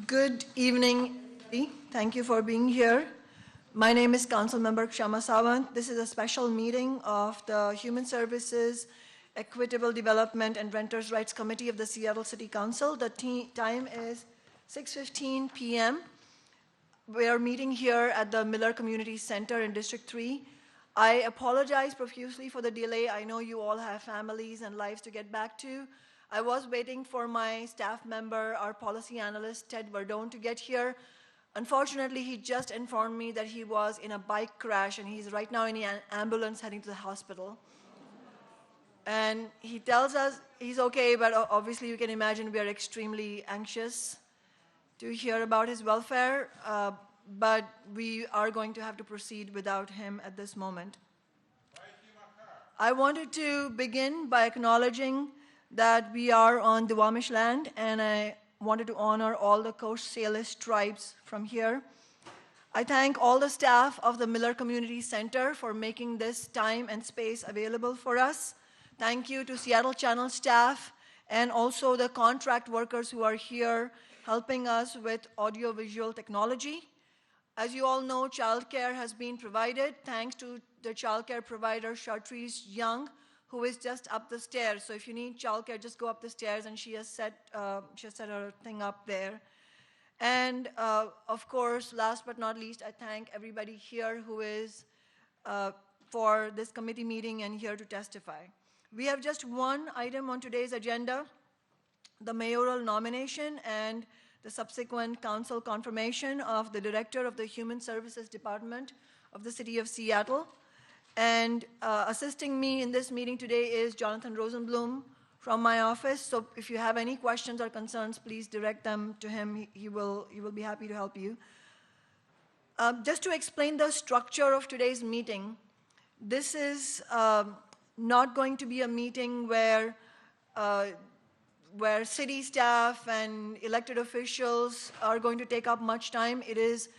Good evening. Thank you for being here. My name is Councilmember Kshama Sawant. This is a special meeting of the Human Services, Equitable Development and Renters' Rights Committee of the Seattle City Council. The time is 6:15 p.m. We are meeting here at the Miller Community Center in District 3. I apologize profusely for the delay. I know you all have families and lives to get back to. I was waiting for my staff member, our policy analyst, Ted Verdone, to get here. Unfortunately, he just informed me that he was in a bike crash and he's right now in an ambulance heading to the hospital. And he tells us he's okay, but obviously you can imagine we are extremely anxious to hear about his welfare, but we are going to have to proceed without him at this moment. I wanted to begin by acknowledging that we are on the Duwamish land, and I wanted to honor all the Coast Salish tribes from here. I thank all the staff of the Miller Community Center for making this time and space available for us. Thank you to Seattle Channel staff and also the contract workers who are here helping us with audiovisual technology. As you all know, childcare has been provided thanks to the childcare provider, Chartrice Young, who is just up the stairs. So if you need childcare, just go up the stairs, and she has set her thing up there. And of course, last but not least, I thank everybody here who is for this committee meeting and here to testify. We have just one item on today's agenda, the mayoral nomination and the subsequent council confirmation of the director of the Human Services Department of the City of Seattle. And assisting me in this meeting today is Jonathan Rosenblum from my office. So if you have any questions or concerns, please direct them to him. He will be happy to help you. Just to explain the structure of today's meeting, this is not going to be a meeting where city staff and elected officials are going to take up much time. It has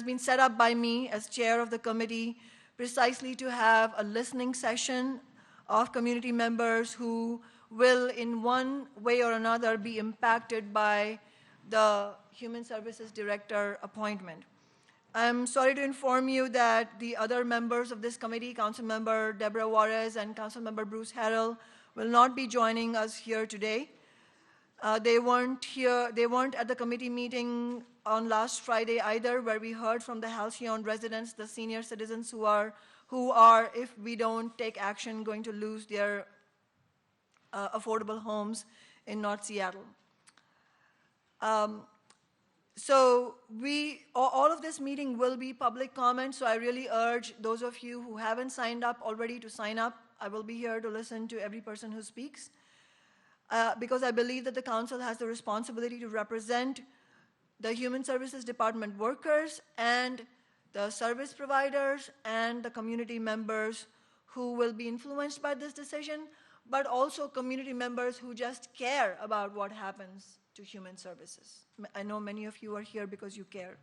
been set up by me as chair of the committee precisely to have a listening session of community members who will in one way or another be impacted by the Human Services Director appointment. I'm sorry to inform you that the other members of this committee, Councilmember Deborah Juarez and Councilmember Bruce Harrell, will not be joining us here today. They weren't at the committee meeting on last Friday either, where we heard from the Halcyon residents, the senior citizens who are, if we don't take action, going to lose their affordable homes in North Seattle. So all of this meeting will be public comment, so I really urge those of you who haven't signed up already to sign up. I will be here to listen to every person who speaks because I believe that the council has the responsibility to represent the Human Services Department workers and the service providers and the community members who will be influenced by this decision, but also community members who just care about what happens to human services. I know many of you are here because you care.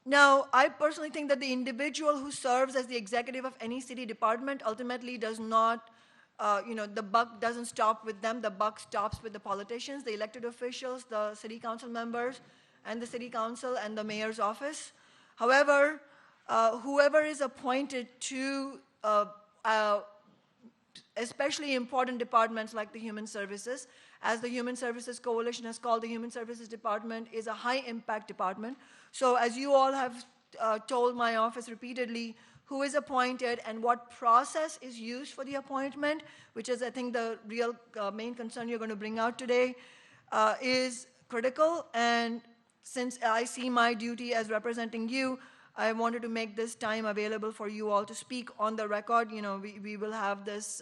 Now, I personally think that the individual who serves as the executive of any city department ultimately does not, the buck doesn't stop with them. The buck stops with the politicians, the elected officials, the city council members, and the city council and the mayor's office. However, whoever is appointed to especially important departments like the Human Services, as the Human Services Coalition has called the Human Services Department, is a high impact department. So as you all have told my office repeatedly, who is appointed and what process is used for the appointment, which is I think the real main concern you're going to bring out today, is critical. And since I see my duty as representing you, I wanted to make this time available for you all to speak on the record. You know, we will have this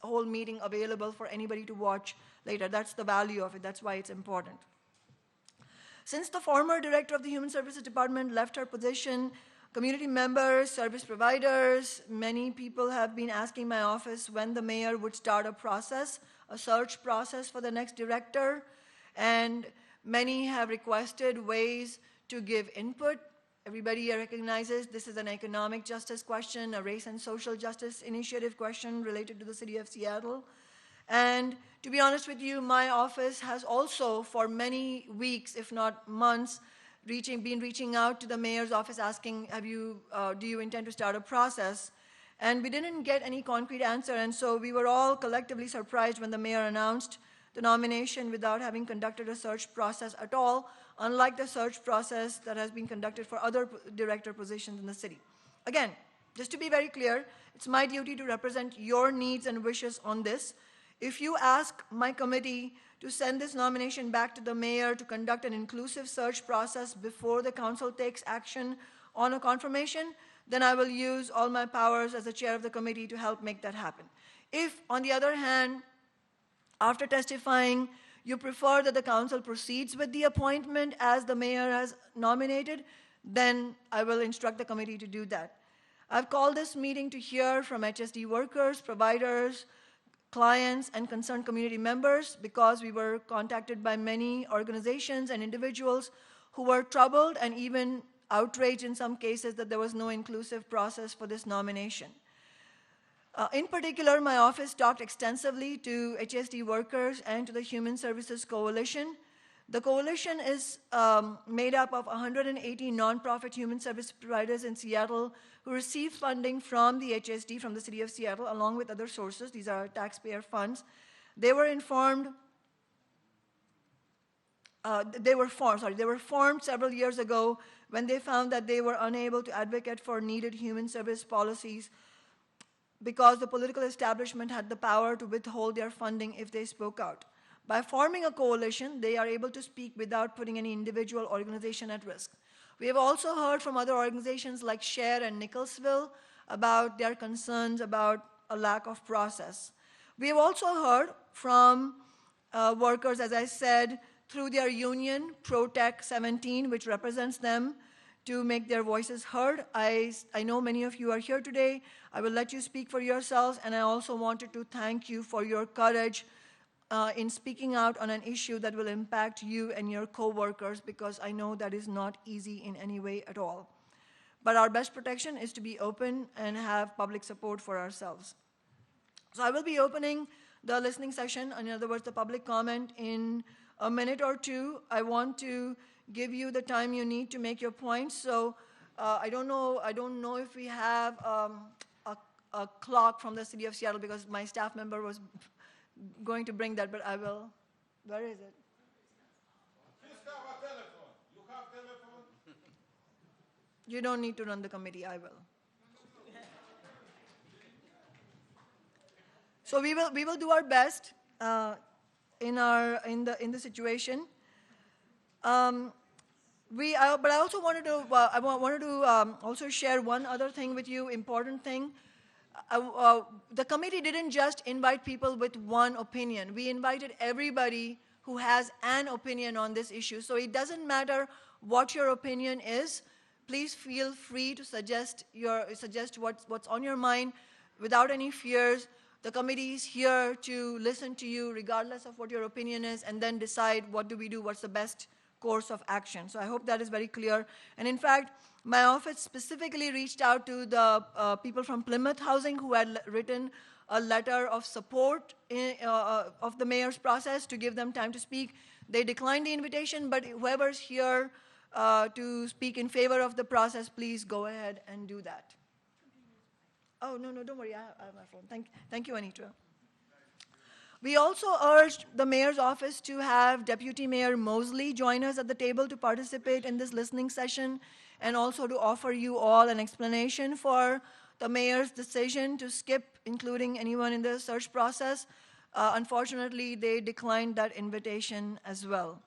whole meeting available for anybody to watch later. That's the value of it. That's why it's important. Since the former director of the Human Services Department left her position, community members, service providers, many people have been asking my office when the mayor would start a search process for the next director, and many have requested ways to give input. Everybody recognizes this is an economic justice question, a race and social justice initiative question related to the city of Seattle. And to be honest with you, my office has also, for many weeks, if not months, been reaching out to the mayor's office asking, do you intend to start a process? And we didn't get any concrete answer, and so we were all collectively surprised when the mayor announced the nomination without having conducted a search process at all, unlike the search process that has been conducted for other director positions in the city. Again, just to be very clear, it's my duty to represent your needs and wishes on this. If you ask my committee to send this nomination back to the mayor to conduct an inclusive search process before the council takes action on a confirmation, then I will use all my powers as the chair of the committee to help make that happen. If, on the other hand, after testifying, you prefer that the council proceeds with the appointment as the mayor has nominated, then I will instruct the committee to do that. I've called this meeting to hear from HSD workers, providers, clients, and concerned community members because we were contacted by many organizations and individuals who were troubled and even outraged in some cases that there was no inclusive process for this nomination. In particular, my office talked extensively to HSD workers and to the Human Services Coalition. The coalition is made up of 180 nonprofit human service providers in Seattle who receive funding from the HSD, from the city of Seattle, along with other sources. These are taxpayer funds. They were formed several years ago when they found that they were unable to advocate for needed human service policies because the political establishment had the power to withhold their funding if they spoke out. By forming a coalition, they are able to speak without putting any individual organization at risk. We have also heard from other organizations like SHARE and Nicholsville about their concerns about a lack of process. We have also heard from workers, as I said, through their union, ProTech 17, which represents them, to make their voices heard. I know many of you are here today. I will let you speak for yourselves, and I also wanted to thank you for your courage in speaking out on an issue that will impact you and your co-workers, because I know that is not easy in any way at all. But our best protection is to be open and have public support for ourselves. So I will be opening the listening session, in other words, the public comment, in a minute or two. I want to give you the time you need to make your points. So I don't know if we have a clock from the city of Seattle, because my staff member was going to bring that, but I will. Where is it? Just have a telephone. You have telephone? You don't need to run the committee, I will. So we will do our best in the situation. But I also wanted to also share one other thing with you, important thing. The committee didn't just invite people with one opinion. We invited everybody who has an opinion on this issue. So it doesn't matter what your opinion is. Please feel free to suggest what's on your mind without any fears. The committee is here to listen to you regardless of what your opinion is, and then decide what do we do, what's the best course of action. So I hope that is very clear. And in fact, my office specifically reached out to the people from Plymouth Housing who had written a letter of support of the mayor's process to give them time to speak. They declined the invitation, but whoever's here to speak in favor of the process, please go ahead and do that. Oh, no, don't worry, I have my phone. Thank you, Anita. We also urged the mayor's office to have Deputy Mayor Mosley join us at the table to participate in this listening session, and also to offer you all an explanation for the mayor's decision to skip including anyone in the search process. Unfortunately, they declined that invitation as well.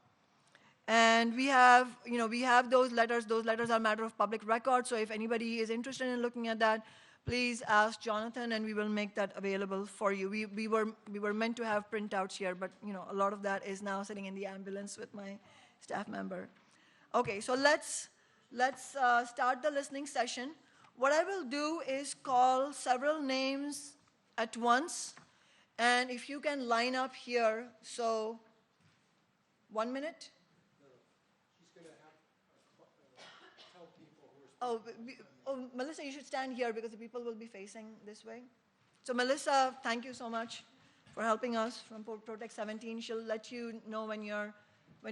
And we have those letters. Those letters are a matter of public record, so if anybody is interested in looking at that, please ask Jonathan, and we will make that available for you. We were meant to have printouts here, but a lot of that is now sitting in the ambulance with my staff member. Okay, so let's start the listening session. What I will do is call several names at once, and if you can line up here, so 1 minute. She's going to have tell people who are Oh, Melissa, you should stand here because the people will be facing this way. So Melissa, thank you so much for helping us from Protect 17. She'll let you know when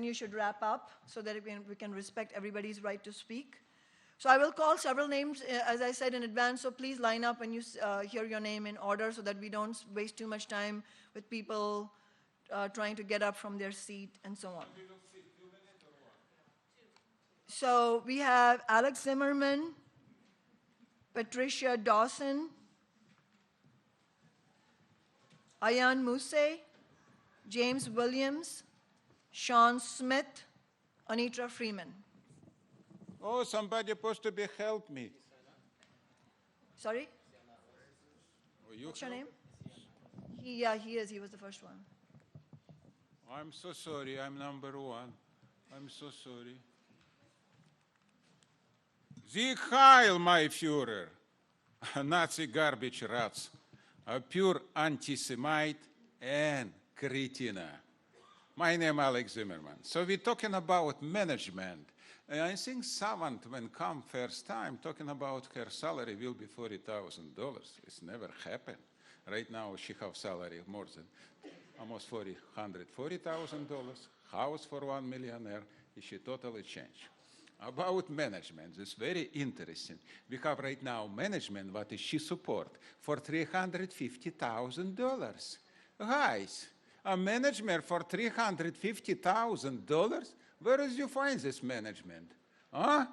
you should wrap up so that we can respect everybody's right to speak. So I will call several names, as I said in advance, so please line up when you hear your name in order so that we don't waste too much time with people trying to get up from their seat and so on. So we have Alex Zimmerman, Patricia Dawson, Ayan Muse, James Williams, Sean Smith, Anitra Freeman. Oh, somebody supposed to be help me. Sorry? Oh, you What's your help? name? He is. He was the first one. I'm so sorry. I'm number one. I'm so sorry. Sieg Heil, my Führer. Nazi garbage rats. A pure anti-Semite and cretina. My name Alex Zimmerman. So we're talking about management. And I think someone, when come first time, talking about her salary will be $40,000. It's never happened. Right now she have salary more than almost $140,000. House for $1 millionaire. She totally changed. About management, it's very interesting. We have right now management, what is she support, for $350,000. Guys, a management for $350,000? Where is you find this management? Huh?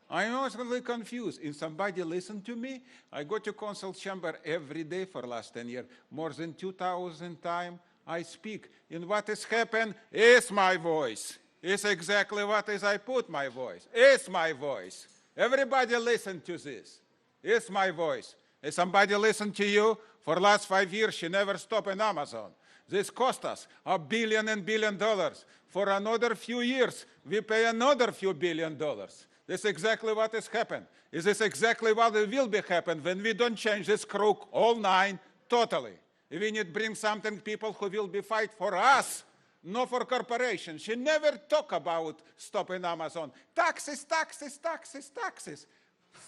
I'm also confused. If somebody listen to me, I go to council chamber every day for last 10 years. More than 2,000 times I speak. And what has happened is my voice. It's exactly what is I put my voice. It's my voice. Everybody listen to this. It's my voice. If somebody listen to you, for last 5 years, she never stop in Amazon. This cost us $1 billion and $billion. For another few years, we pay another few $1 billion. This is exactly what has happened. Is this exactly what will be happen when we don't change this crook all nine totally? We need to bring something people who will be fight for us, not for corporations. She never talk about stopping Amazon. Taxes, taxes, taxes, taxes.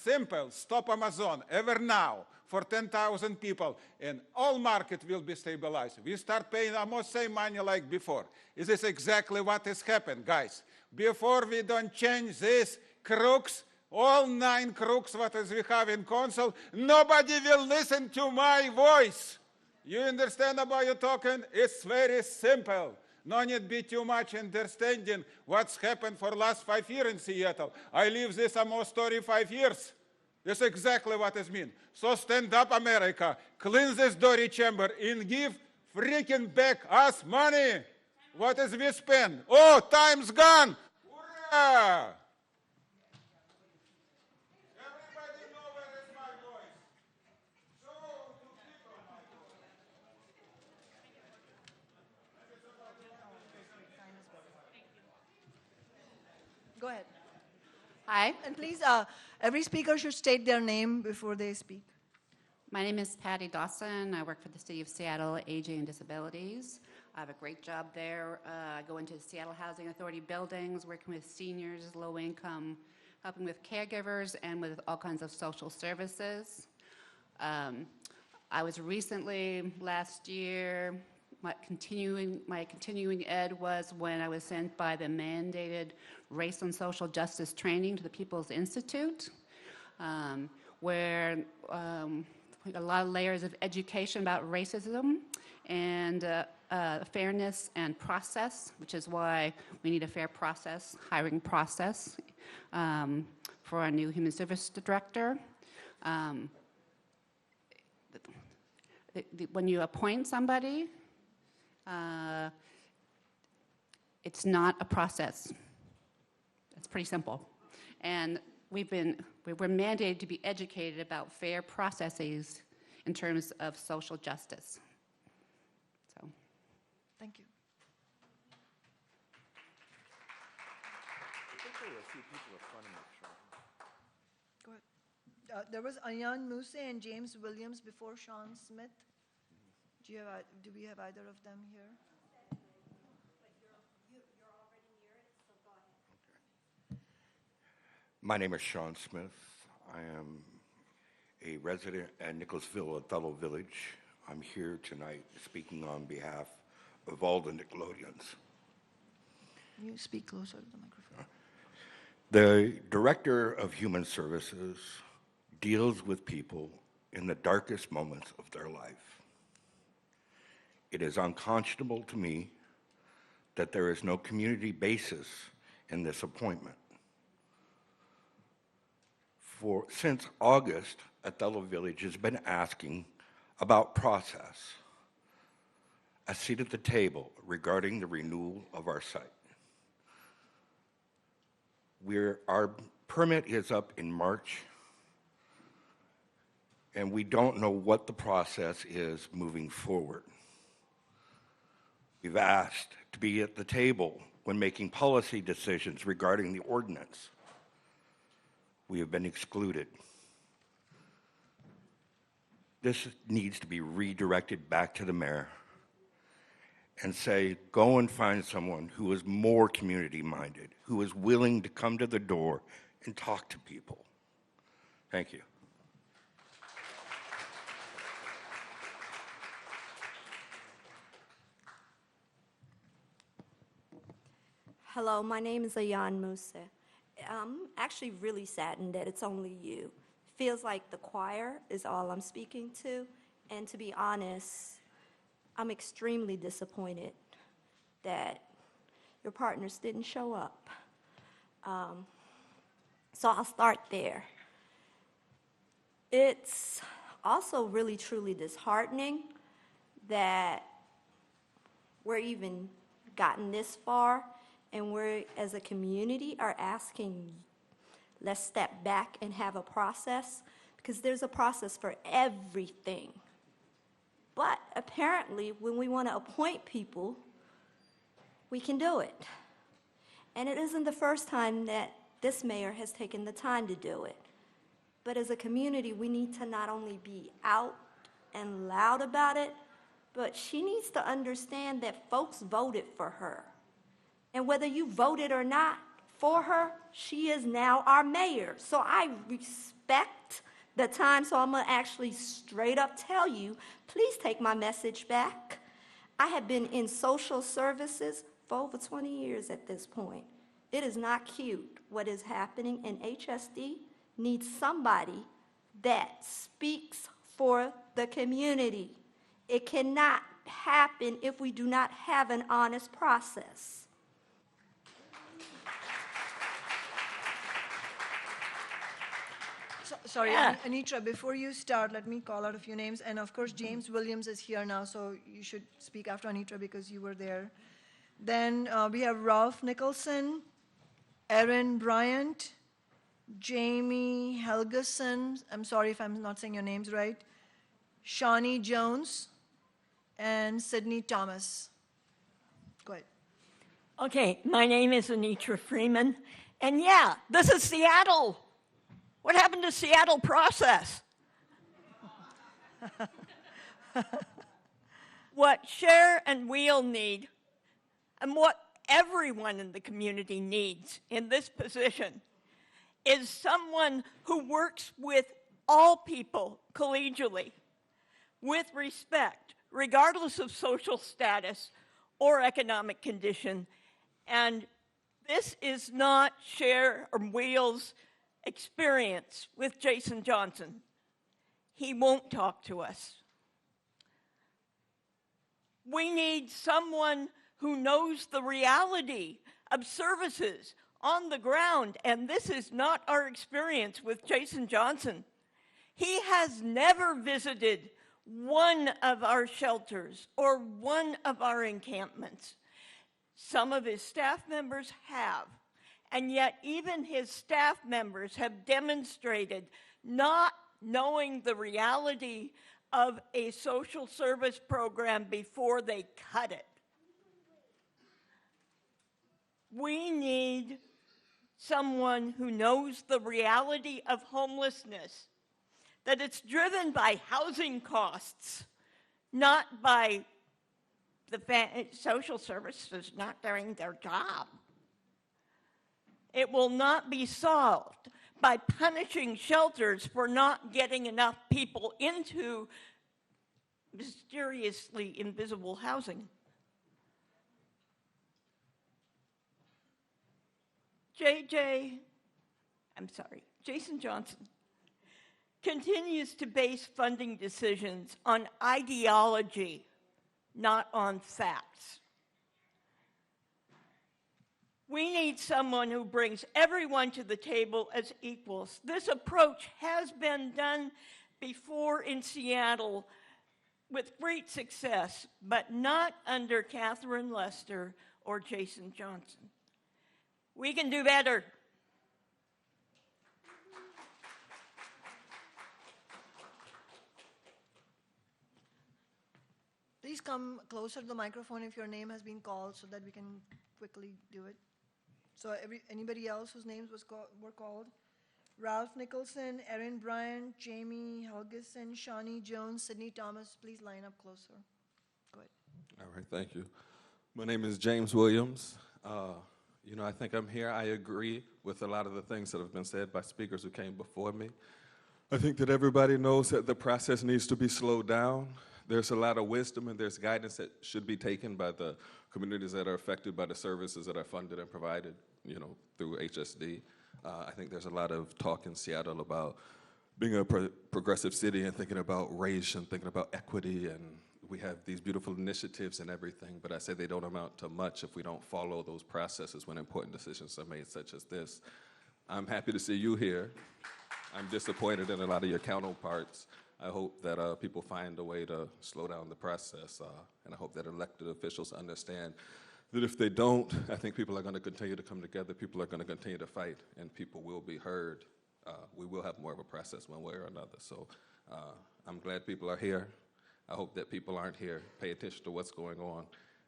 Simple, stop Amazon, ever now, for 10,000 people, and all market will be stabilized. We start paying almost same money like before. Is this exactly what has happened, guys? Before we don't change this crooks, all 9 crooks what is we have in council, nobody will listen to my voice. You understand about you talking? It's very simple. No need be too much understanding what's happened for last 5 years in Seattle. I live this almost 35 years. That's exactly what it means. So stand up, America. Clean this dirty chamber and give freaking back us money. What is we spend? Oh, time's gone. Hurrah! Everybody know where is my voice. Show to people my voice. Go ahead. Hi, And please, every speaker should state their name before they speak. my name is Patty Dawson. I work for the City of Seattle Aging and Disabilities. I have a great job there. I go into Seattle Housing Authority buildings, working with seniors, low income, helping with caregivers, and with all kinds of social services. I was recently, last year, my continuing ed was when I was sent by the mandated Race and Social Justice training to the People's Institute, where a lot of layers of education about racism and fairness and process, which is why we need a fair process, hiring process for our new Human Service Director. When you appoint somebody, it's not a process. It's pretty simple. And we're mandated to be educated about fair processes in terms of social justice. So, Thank you. I think there were a few people in front of me, Sean. Go ahead. There was Ayan Muse and James Williams before Sean Smith. Do we have either of them here? My name is Sean Smith. I am a resident at Nicholasville, Othello Village. I'm here tonight speaking on behalf of all the Nickelodeons. You speak closer to the microphone. The Director of Human Services deals with people in the darkest moments of their life. It is unconscionable to me that there is no community basis in this appointment. Since August, Othello Village has been asking about process, a seat at the table regarding the renewal of our site. Our permit is up in March, and we don't know what the process is moving forward. We've asked to be at the table when making policy decisions regarding the ordinance. We have been excluded. This needs to be redirected back to the mayor and say, go and find someone who is more community-minded, who is willing to come to the door and talk to people. Thank you. Hello, my name is Ayan Musa. I'm actually really saddened that it's only you. Feels like the choir is all I'm speaking to, and to be honest, I'm extremely disappointed that your partners didn't show up. So I'll start there. It's also really, truly disheartening that we're even gotten this far, and we as a community are asking, let's step back and have a process, because there's a process for everything. But apparently, when we want to appoint people, we can do it. And it isn't the first time that this mayor has taken the time to do it. But as a community, we need to not only be out and loud about it, but she needs to understand that folks voted for her. And whether you voted or not for her, she is now our mayor. So I respect the time, so I'm going to actually straight up tell you, please take my message back. I have been in social services for over 20 years at this point. It is not cute what is happening, and HSD needs somebody that speaks for the community. It cannot happen if we do not have an honest process. Sorry, Yeah. Anitra, before you start, let me call out a few names. And of course, James Williams is here now, so you should speak after Anitra because you were there. Then we have Ralph Nicholson, Erin Bryant, Jamie Helgeson, I'm sorry if I'm not saying your names right, Shawnee Jones, and Sydney Thomas. Go ahead. Okay, my name is Anitra Freeman, and yeah, this is Seattle. What happened to Seattle process? What Cher and Wheel need, and what everyone in the community needs in this position, is someone who works with all people collegially, with respect, regardless of social status or economic condition. And this is not Cher or Wheel's experience with Jason Johnson. He won't talk to us. We need someone who knows the reality of services on the ground, and this is not our experience with Jason Johnson. He has never visited one of our shelters or one of our encampments. Some of his staff members have. And yet even his staff members have demonstrated not knowing the reality of a social service program before they cut it. We need someone who knows the reality of homelessness, that it's driven by housing costs, not by the social services not doing their job. It will not be solved by punishing shelters for not getting enough people into mysteriously invisible housing. Jason Johnson continues to base funding decisions on ideology, not on facts. We need someone who brings everyone to the table as equals. This approach has been done before in Seattle with great success, but not under Catherine Lester or Jason Johnson. We can do better. Please come closer to the microphone if your name has been called so that we can quickly do it. So anybody else whose names were called? Ralph Nicholson, Erin Bryant, Jamie Helgeson, Shawnee Jones, Sydney Thomas, please line up closer. Go ahead. All right, thank you. My name is James Williams. I think I'm here. I agree with a lot of the things that have been said by speakers who came before me. I think that everybody knows that the process needs to be slowed down. There's a lot of wisdom and there's guidance that should be taken by the communities that are affected by the services that are funded and provided, through HSD. I think there's a lot of talk in Seattle about being a progressive city and thinking about race and thinking about equity, and we have these beautiful initiatives and everything, but I say they don't amount to much if we don't follow those processes when important decisions are made, such as this. I'm happy to see you here. I'm disappointed in a lot of your counterparts. I hope that people find a way to slow down the process, and I hope that elected officials understand that if they don't, I think people are going to continue to come together, people are going to continue to fight, and people will be heard. We will have more of a process one way or another. So I'm glad people are here. I hope that people aren't here. Pay attention to what's going on,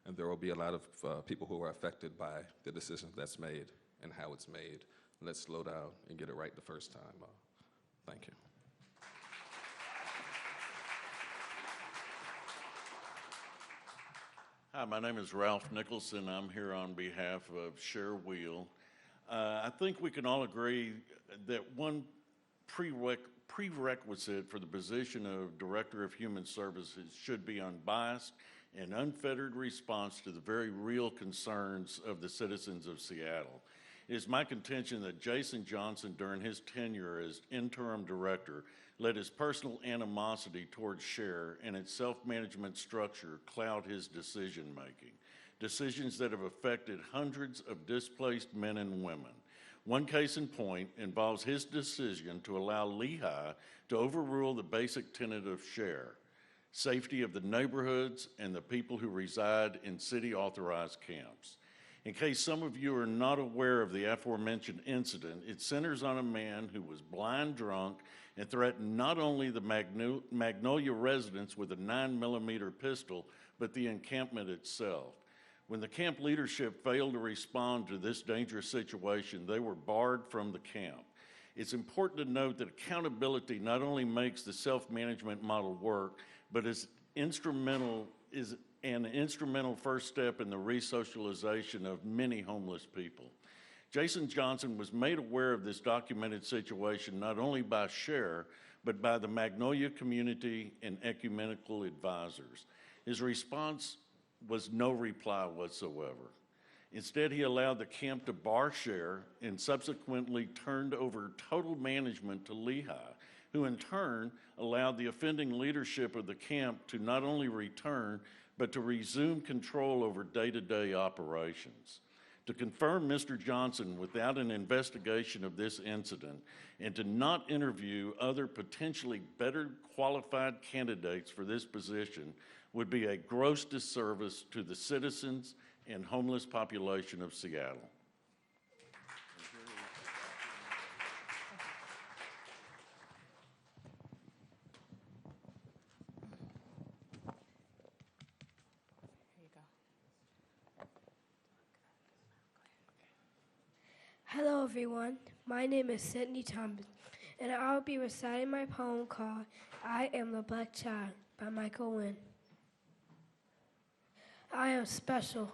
and there will be a lot of people who are affected by the decision that's made and how it's made. Let's slow down and get it right the first time. Thank you. Hi, my name is Ralph Nicholson. I'm here on behalf of Share Wheel. I think we can all agree that one prerequisite for the position of Director of Human Services should be unbiased and unfettered response to the very real concerns of the citizens of Seattle. It is my contention that Jason Johnson, during his tenure as interim director, let his personal animosity towards Share and its self-management structure cloud his decision-making, decisions that have affected hundreds of displaced men and women. One case in point involves his decision to allow Lehigh to overrule the basic tenet of Share, safety of the neighborhoods and the people who reside in city-authorized camps. In case some of you are not aware of the aforementioned incident, it centers on a man who was blind drunk and threatened not only the Magnolia residents with a 9mm pistol, but the encampment itself. When the camp leadership failed to respond to this dangerous situation, they were barred from the camp. It's important to note that accountability not only makes the self-management model work, but is an instrumental first step in the resocialization of many homeless people. Jason Johnson was made aware of this documented situation not only by Share, but by the Magnolia community and ecumenical advisors. His response was no reply whatsoever. Instead, he allowed the camp to bar Share and subsequently turned over total management to Lehigh, who in turn allowed the offending leadership of the camp to not only return, but to resume control over day-to-day operations. To confirm Mr. Johnson without an investigation of this incident and to not interview other potentially better qualified candidates for this position would be a gross disservice to the citizens and homeless population of Seattle. Hello everyone, my name is Sydney Thomas, and I'll be reciting my poem called I Am the Black Child by Michael Wynn. I am special,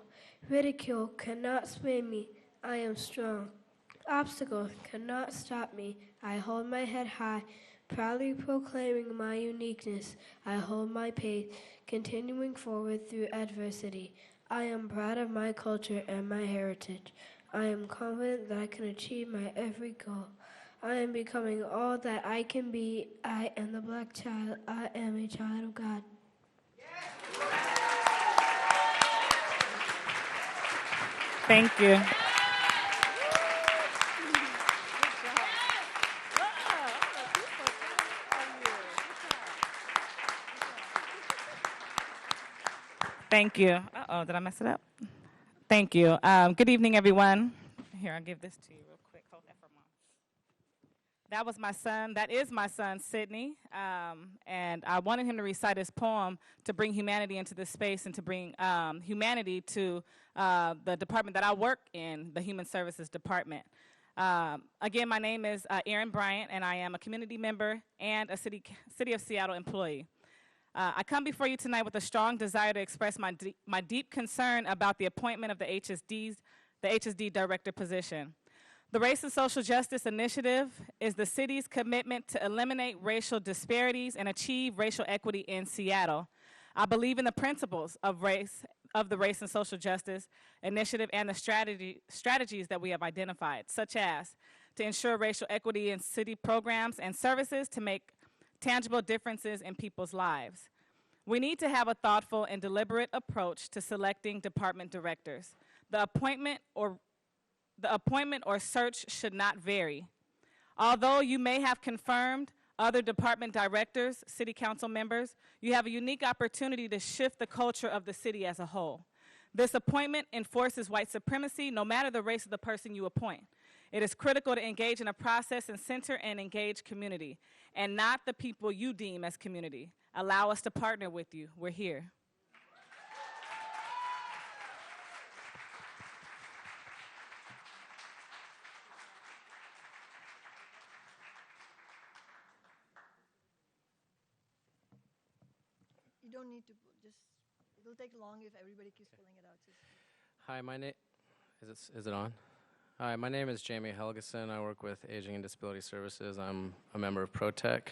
ridicule cannot sway me, I am strong. Obstacles cannot stop me, I hold my head high, Proudly proclaiming my uniqueness, I hold my pace, continuing forward through adversity. I am proud of my culture and my heritage. I am confident that I can achieve my every goal. I am becoming all that I can be. I am the Black child. I am a child of God. Thank you. Thank you. Uh-oh, did I mess it up? Thank you. Good evening, everyone. Here, I'll give this to you real quick. Hold that for a moment. That was my son. That is my son, Sydney. And I wanted him to recite his poem to bring humanity into this space and to bring humanity to the department that I work in, the Human Services Department. Again, my name is Erin Bryant, and I am a community member and a City of Seattle employee. I come before you tonight with a strong desire to express my deep concern about the appointment of the HSD director position. The Race and Social Justice Initiative is the city's commitment to eliminate racial disparities and achieve racial equity in Seattle. I believe in the principles of the Race and Social Justice Initiative and the strategies that we have identified, such as to ensure racial equity in city programs and services to make tangible differences in people's lives. We need to have a thoughtful and deliberate approach to selecting department directors. The appointment or search should not vary. Although you may have confirmed other department directors, city council members, you have a unique opportunity to shift the culture of the city as a whole. This appointment enforces white supremacy no matter the race of the person you appoint. It is critical to engage in a process and center an engaged community, and not the people you deem as community. Allow us to partner with you. We're here. You don't need to it'll take long if everybody keeps pulling it out. Hi, my name, is it on? Hi, my name is Jamie Helgeson. I work with Aging and Disability Services. I'm a member of ProTech.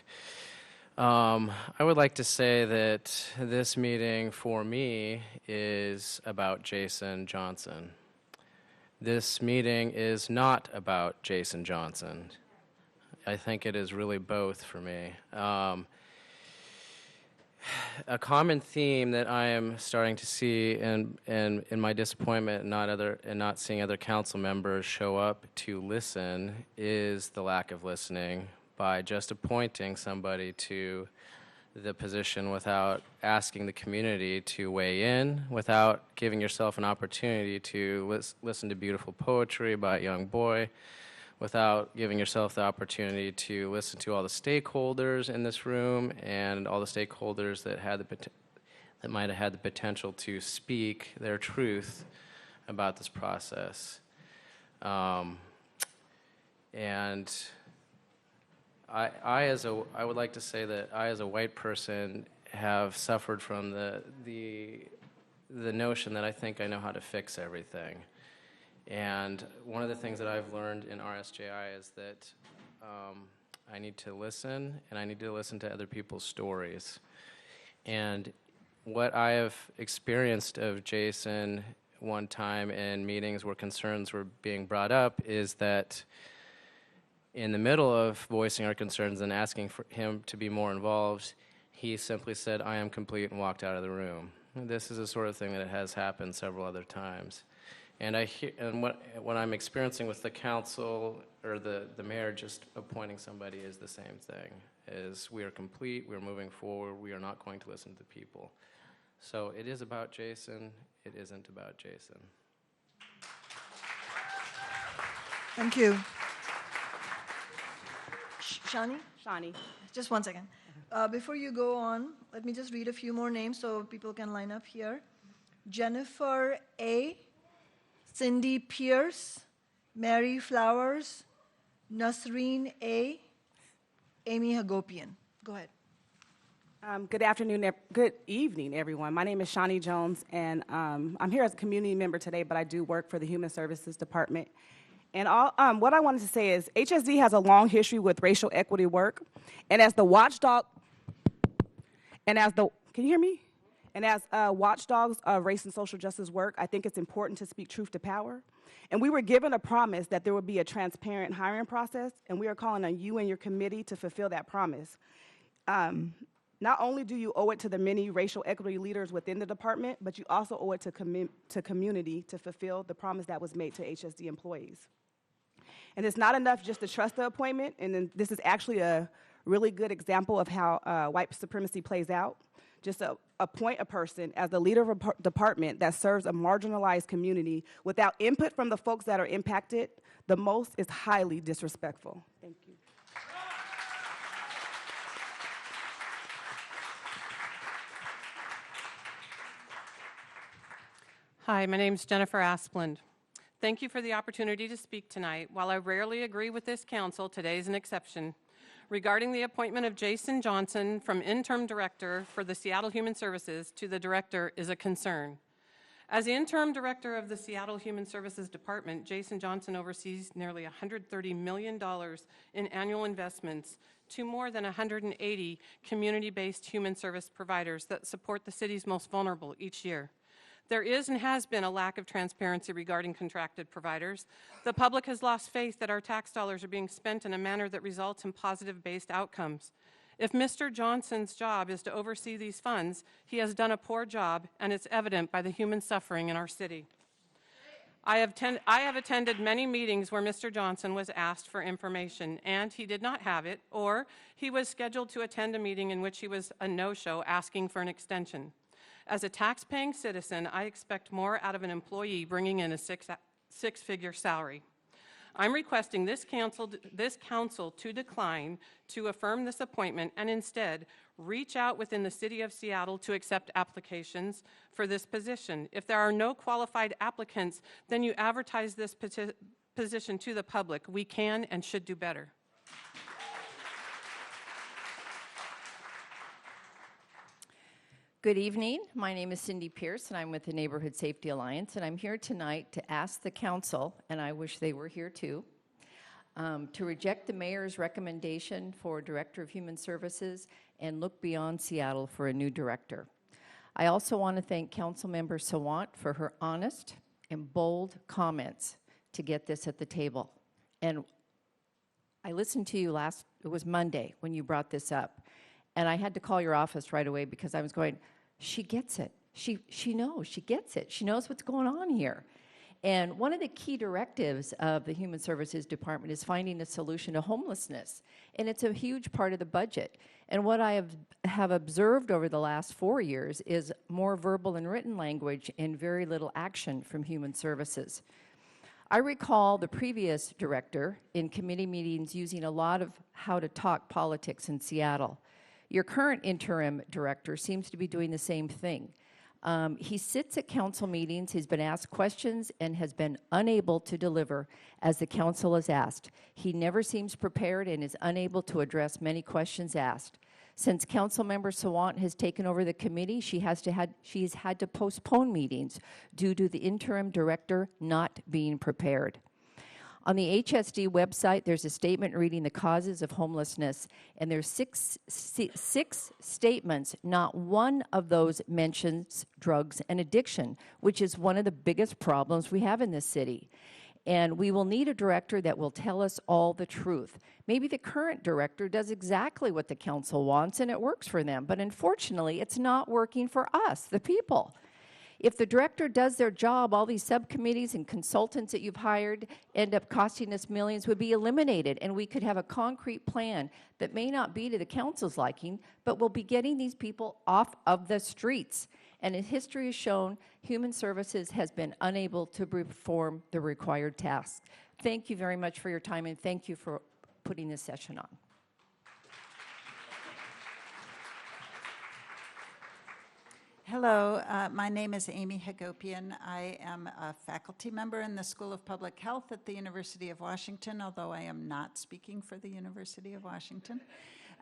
I would like to say that this meeting for me is about Jason Johnson. This meeting is not about Jason Johnson. I think it is really both for me. A common theme that I am starting to see in my disappointment and not seeing other council members show up to listen is the lack of listening by just appointing somebody to the position without asking the community to weigh in, without giving yourself an opportunity to listen to beautiful poetry by a young boy, without giving yourself the opportunity to listen to all the stakeholders in this room and all the stakeholders that might have had the potential to speak their truth about this process. And I would like to say that I, as a white person, have suffered from the notion that I think I know how to fix everything. And one of the things that I've learned in RSJI is that I need to listen, and I need to listen to other people's stories. And what I have experienced of Jason one time in meetings where concerns were being brought up is that in the middle of voicing our concerns and asking for him to be more involved, he simply said, "I am complete," and walked out of the room. This is the sort of thing that has happened several other times. And what I'm experiencing with the council or the mayor just appointing somebody is the same thing. Is we are complete, we're moving forward, we are not going to listen to the people. So it is about Jason, it isn't about Jason. Thank you. Shani? Shani. Just one second. Before you go on, let me just read a few more names so people can line up here. Jennifer A., Cindy Pierce, Mary Flowers, Nasreen A., Amy Hagopian. Go ahead. Good evening, everyone. My name is Shani Jones, and I'm here as a community member today, but I do work for the Human Services Department. And what I wanted to say is HSD has a long history with racial equity work. And as the watchdog, can you hear me? And as watchdogs of race and social justice work, I think it's important to speak truth to power. And we were given a promise that there would be a transparent hiring process, and we are calling on you and your committee to fulfill that promise. Not only do you owe it to the many racial equity leaders within the department, but you also owe it to community to fulfill the promise that was made to HSD employees. And it's not enough just to trust the appointment, and then this is actually a really good example of how white supremacy plays out. Just appoint a person as the leader of a department that serves a marginalized community without input from the folks that are impacted the most is highly disrespectful. Thank you. Hi, my name is Jennifer Asplund. Thank you for the opportunity to speak tonight. While I rarely agree with this council, today is an exception. Regarding the appointment of Jason Johnson from interim director for the Seattle Human Services to the director is a concern. As the interim director of the Seattle Human Services Department, Jason Johnson oversees nearly $130 million in annual investments to more than 180 community-based human service providers that support the city's most vulnerable each year. There is and has been a lack of transparency regarding contracted providers. The public has lost faith that our tax dollars are being spent in a manner that results in positive-based outcomes. If Mr. Johnson's job is to oversee these funds, he has done a poor job, and it's evident by the human suffering in our city. I have attended many meetings where Mr. Johnson was asked for information, and he did not have it, or he was scheduled to attend a meeting in which he was a no-show asking for an extension. As a tax-paying citizen, I expect more out of an employee bringing in a six-figure salary. I'm requesting this council to decline to affirm this appointment and instead reach out within the city of Seattle to accept applications for this position. If there are no qualified applicants, then you advertise this position to the public. We can and should do better. Good evening. My name is Cindy Pierce, and I'm with the Neighborhood Safety Alliance, and I'm here tonight to ask the council, and I wish they were here too, to reject the mayor's recommendation for Director of Human Services and look beyond Seattle for a new director. I also want to thank Councilmember Sawant for her honest and bold comments to get this at the table. And I listened to you it was Monday when you brought this up, and I had to call your office right away because I was going, she gets it. She knows, she gets it. She knows what's going on here. And one of the key directives of the Human Services Department is finding a solution to homelessness. And it's a huge part of the budget. And what I have observed over the last 4 years is more verbal and written language and very little action from Human Services. I recall the previous director in committee meetings using a lot of how to talk politics in Seattle. Your current interim director seems to be doing the same thing. He sits at council meetings, he's been asked questions, and has been unable to deliver as the council has asked. He never seems prepared and is unable to address many questions asked. Since Councilmember Sawant has taken over the committee, she's had to postpone meetings due to the interim director not being prepared. On the HSD website, there's a statement reading the causes of homelessness, and there's six statements. Not one of those mentions drugs and addiction, which is one of the biggest problems we have in this city. And we will need a director that will tell us all the truth. Maybe the current director does exactly what the council wants, and it works for them, but unfortunately, it's not working for us, the people. If the director does their job, all these subcommittees and consultants that you've hired end up costing us millions would be eliminated, and we could have a concrete plan that may not be to the council's liking, but will be getting these people off of the streets. And as history has shown, Human Services has been unable to perform the required tasks. Thank you very much for your time, and thank you for putting this session on. Hello, my name is Amy Hagopian. I am a faculty member in the School of Public Health at the University of Washington, although I am not speaking for the University of Washington.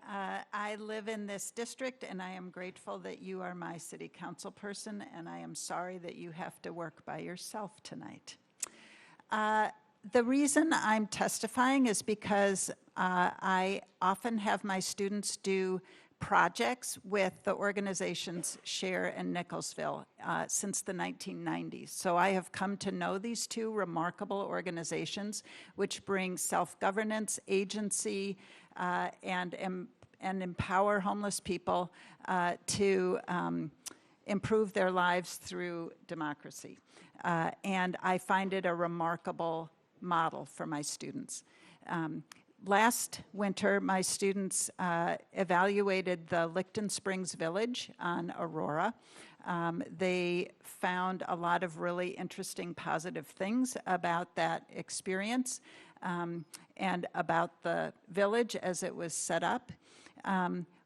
I live in this district, and I am grateful that you are my city council person, and I am sorry that you have to work by yourself tonight. The reason I'm testifying is because I often have my students do projects with the organizations Share and Nicholsville since the 1990s. So I have come to know these two remarkable organizations which bring self-governance, agency, and empower homeless people to improve their lives through democracy. And I find it a remarkable model for my students. Last winter, my students evaluated the Licton Springs Village on Aurora. They found a lot of really interesting positive things about that experience and about the village as it was set up.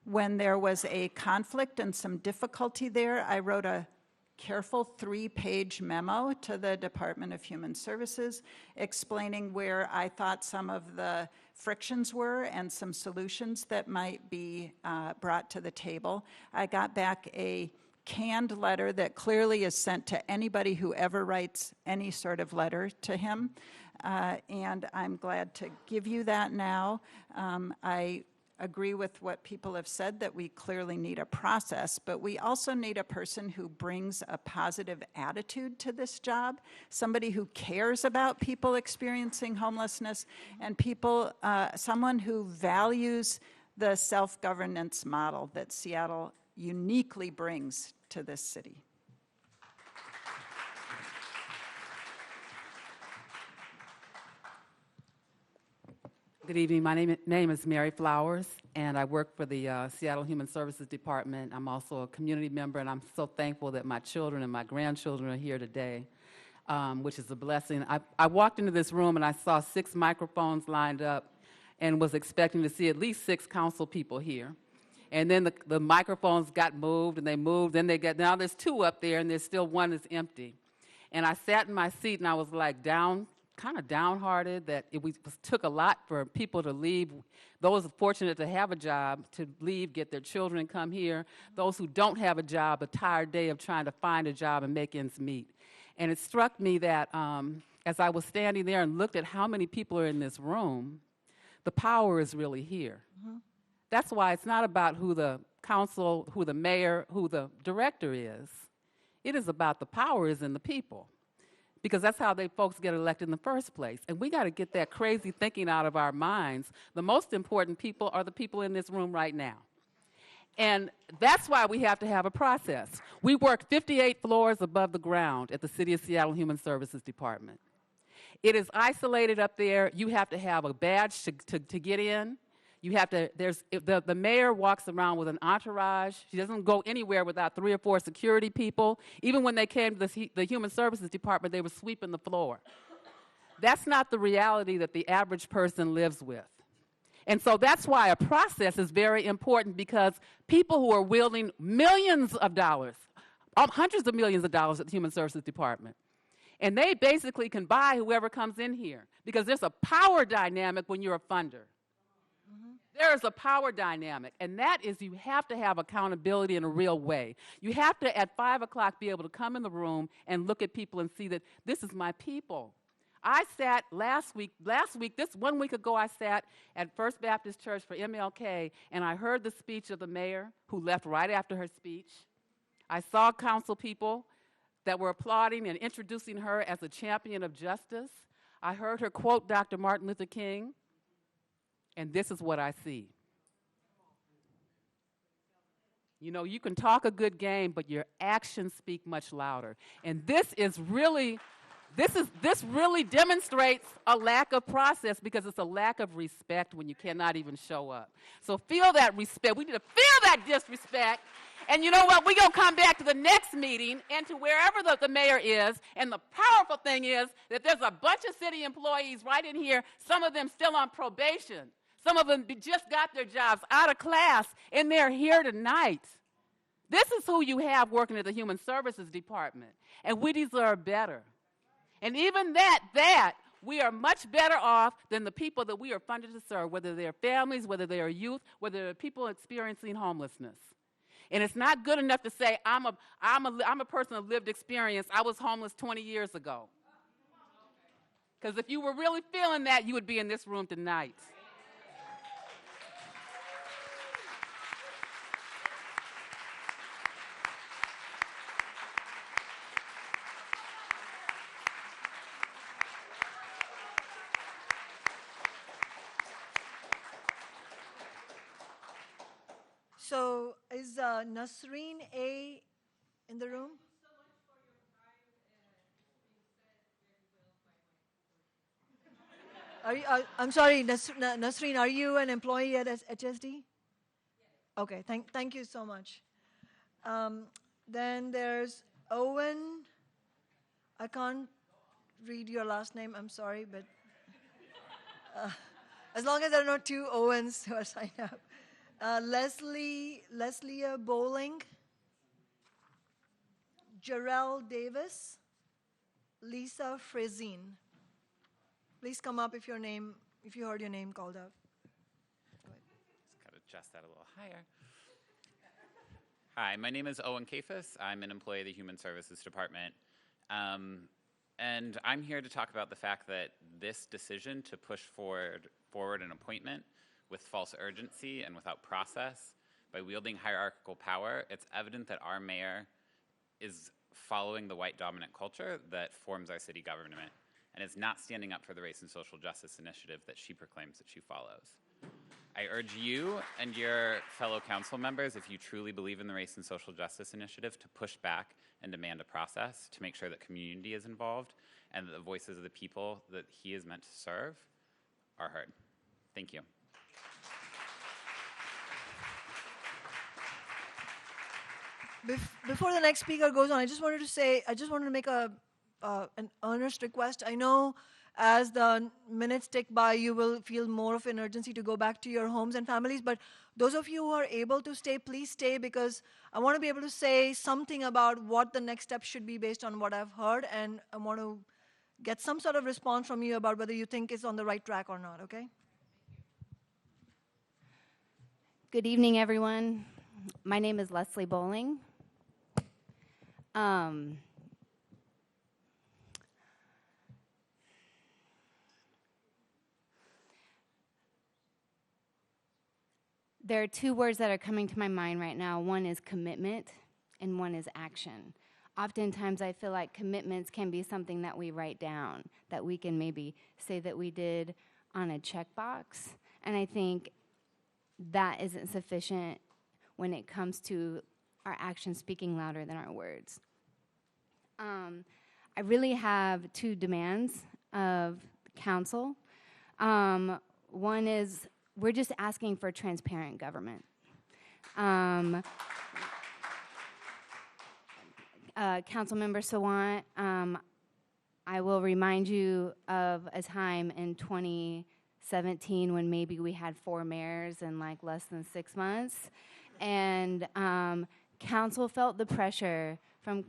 When there was a conflict and some difficulty there, I wrote a careful 3-page memo to the Department of Human Services explaining where I thought some of the frictions were and some solutions that might be brought to the table. I got back a canned letter that clearly is sent to anybody who ever writes any sort of letter to him, and I'm glad to give you that now. I agree with what people have said, that we clearly need a process, but we also need a person who brings a positive attitude to this job, somebody who cares about people experiencing homelessness, and someone who values the self-governance model that Seattle uniquely brings to this city. Good evening. My name is Mary Flowers, and I work for the Seattle Human Services Department. I'm also a community member, and I'm so thankful that my children and my grandchildren are here today, which is a blessing. I walked into this room, and I saw 6 microphones lined up and was expecting to see at least 6 council people here. And then the microphones got moved, and they moved. Then now there's 2 up there, and there's still 1 that's empty. And I sat in my seat, and I was like kind of downhearted that it took a lot for people to leave. Those fortunate to have a job to leave, get their children, come here. Those who don't have a job, a tired day of trying to find a job and make ends meet. And it struck me that as I was standing there and looked at how many people are in this room, the power is really here. Mm-hmm. That's why it's not about who the council, who the mayor, who the director is. It is about the power is in the people, because that's how folks get elected in the first place. And we got to get that crazy thinking out of our minds. The most important people are the people in this room right now. And that's why we have to have a process. We work 58 floors above the ground at the City of Seattle Human Services Department. It is isolated up there. You have to have a badge to get in. You have to, the mayor walks around with an entourage. She doesn't go anywhere without 3 or 4 security people. Even when they came to the Human Services Department, they were sweeping the floor. That's not the reality that the average person lives with. And so that's why a process is very important, because people who are wielding millions of dollars, hundreds of millions of dollars at the Human Services Department, and they basically can buy whoever comes in here, because there's a power dynamic when you're a funder. There is a power dynamic, and that is you have to have accountability in a real way. You have to, at 5 o'clock, be able to come in the room and look at people and see that this is my people. I sat last week, 1 week ago, I sat at First Baptist Church for MLK, and I heard the speech of the mayor, who left right after her speech. I saw council people that were applauding and introducing her as a champion of justice. I heard her quote Dr. Martin Luther King. And this is what I see. You know, you can talk a good game, but your actions speak much louder. And this really demonstrates a lack of process, because it's a lack of respect when you cannot even show up. So feel that respect. We need to feel that disrespect. And you know what? We're going to come back to the next meeting and to wherever the mayor is. And the powerful thing is that there's a bunch of city employees right in here, some of them still on probation. Some of them just got their jobs out of class, and they're here tonight. This is who you have working at the Human Services Department, and we deserve better. And even that we are much better off than the people that we are funded to serve, whether they're families, whether they're youth, whether they're people experiencing homelessness. And it's not good enough to say, I'm a person of lived experience. I was homeless 20 years ago. Because if you were really feeling that, you would be in this room tonight. So is Nasreen A in the room? Are you, I'm sorry, Nasreen, are you an employee at HSD? Okay, thank you so much. Then there's Owen. I can't read your last name, I'm sorry, but as long as there are not two Owens who are signed up. Leslie Bowling, Jarrell Davis, Lisa Frazine. Please come up if you heard your name called out. Just got to adjust that a little higher. Hi, my name is Owen Kafis. I'm an employee of the Human Services Department. And I'm here to talk about the fact that this decision to push forward an appointment with false urgency and without process, by wielding hierarchical power, it's evident that our mayor is following the white dominant culture that forms our city government and is not standing up for the race and social justice initiative that she proclaims that she follows. I urge you and your fellow council members, if you truly believe in the race and social justice initiative, to push back and demand a process to make sure that community is involved and that the voices of the people that he is meant to serve are heard. Thank you. Before the next speaker goes on, I just wanted to make an earnest request. I know as the minutes tick by, you will feel more of an urgency to go back to your homes and families, but those of you who are able to stay, please stay, because I want to be able to say something about what the next step should be based on what I've heard, and I want to get some sort of response from you about whether you think it's on the right track or not, okay? Good evening, everyone. My name is Leslie Bowling. There are two words that are coming to my mind right now. One is commitment, and one is action. Oftentimes, I feel like commitments can be something that we write down, that we can maybe say that we did on a checkbox. And I think that isn't sufficient when it comes to our actions speaking louder than our words. I really have two demands of council. One is we're just asking for transparent government. Councilmember Sawant, I will remind you of a time in 2017 when maybe we had 4 mayors in like less than 6 months, and council felt the pressure from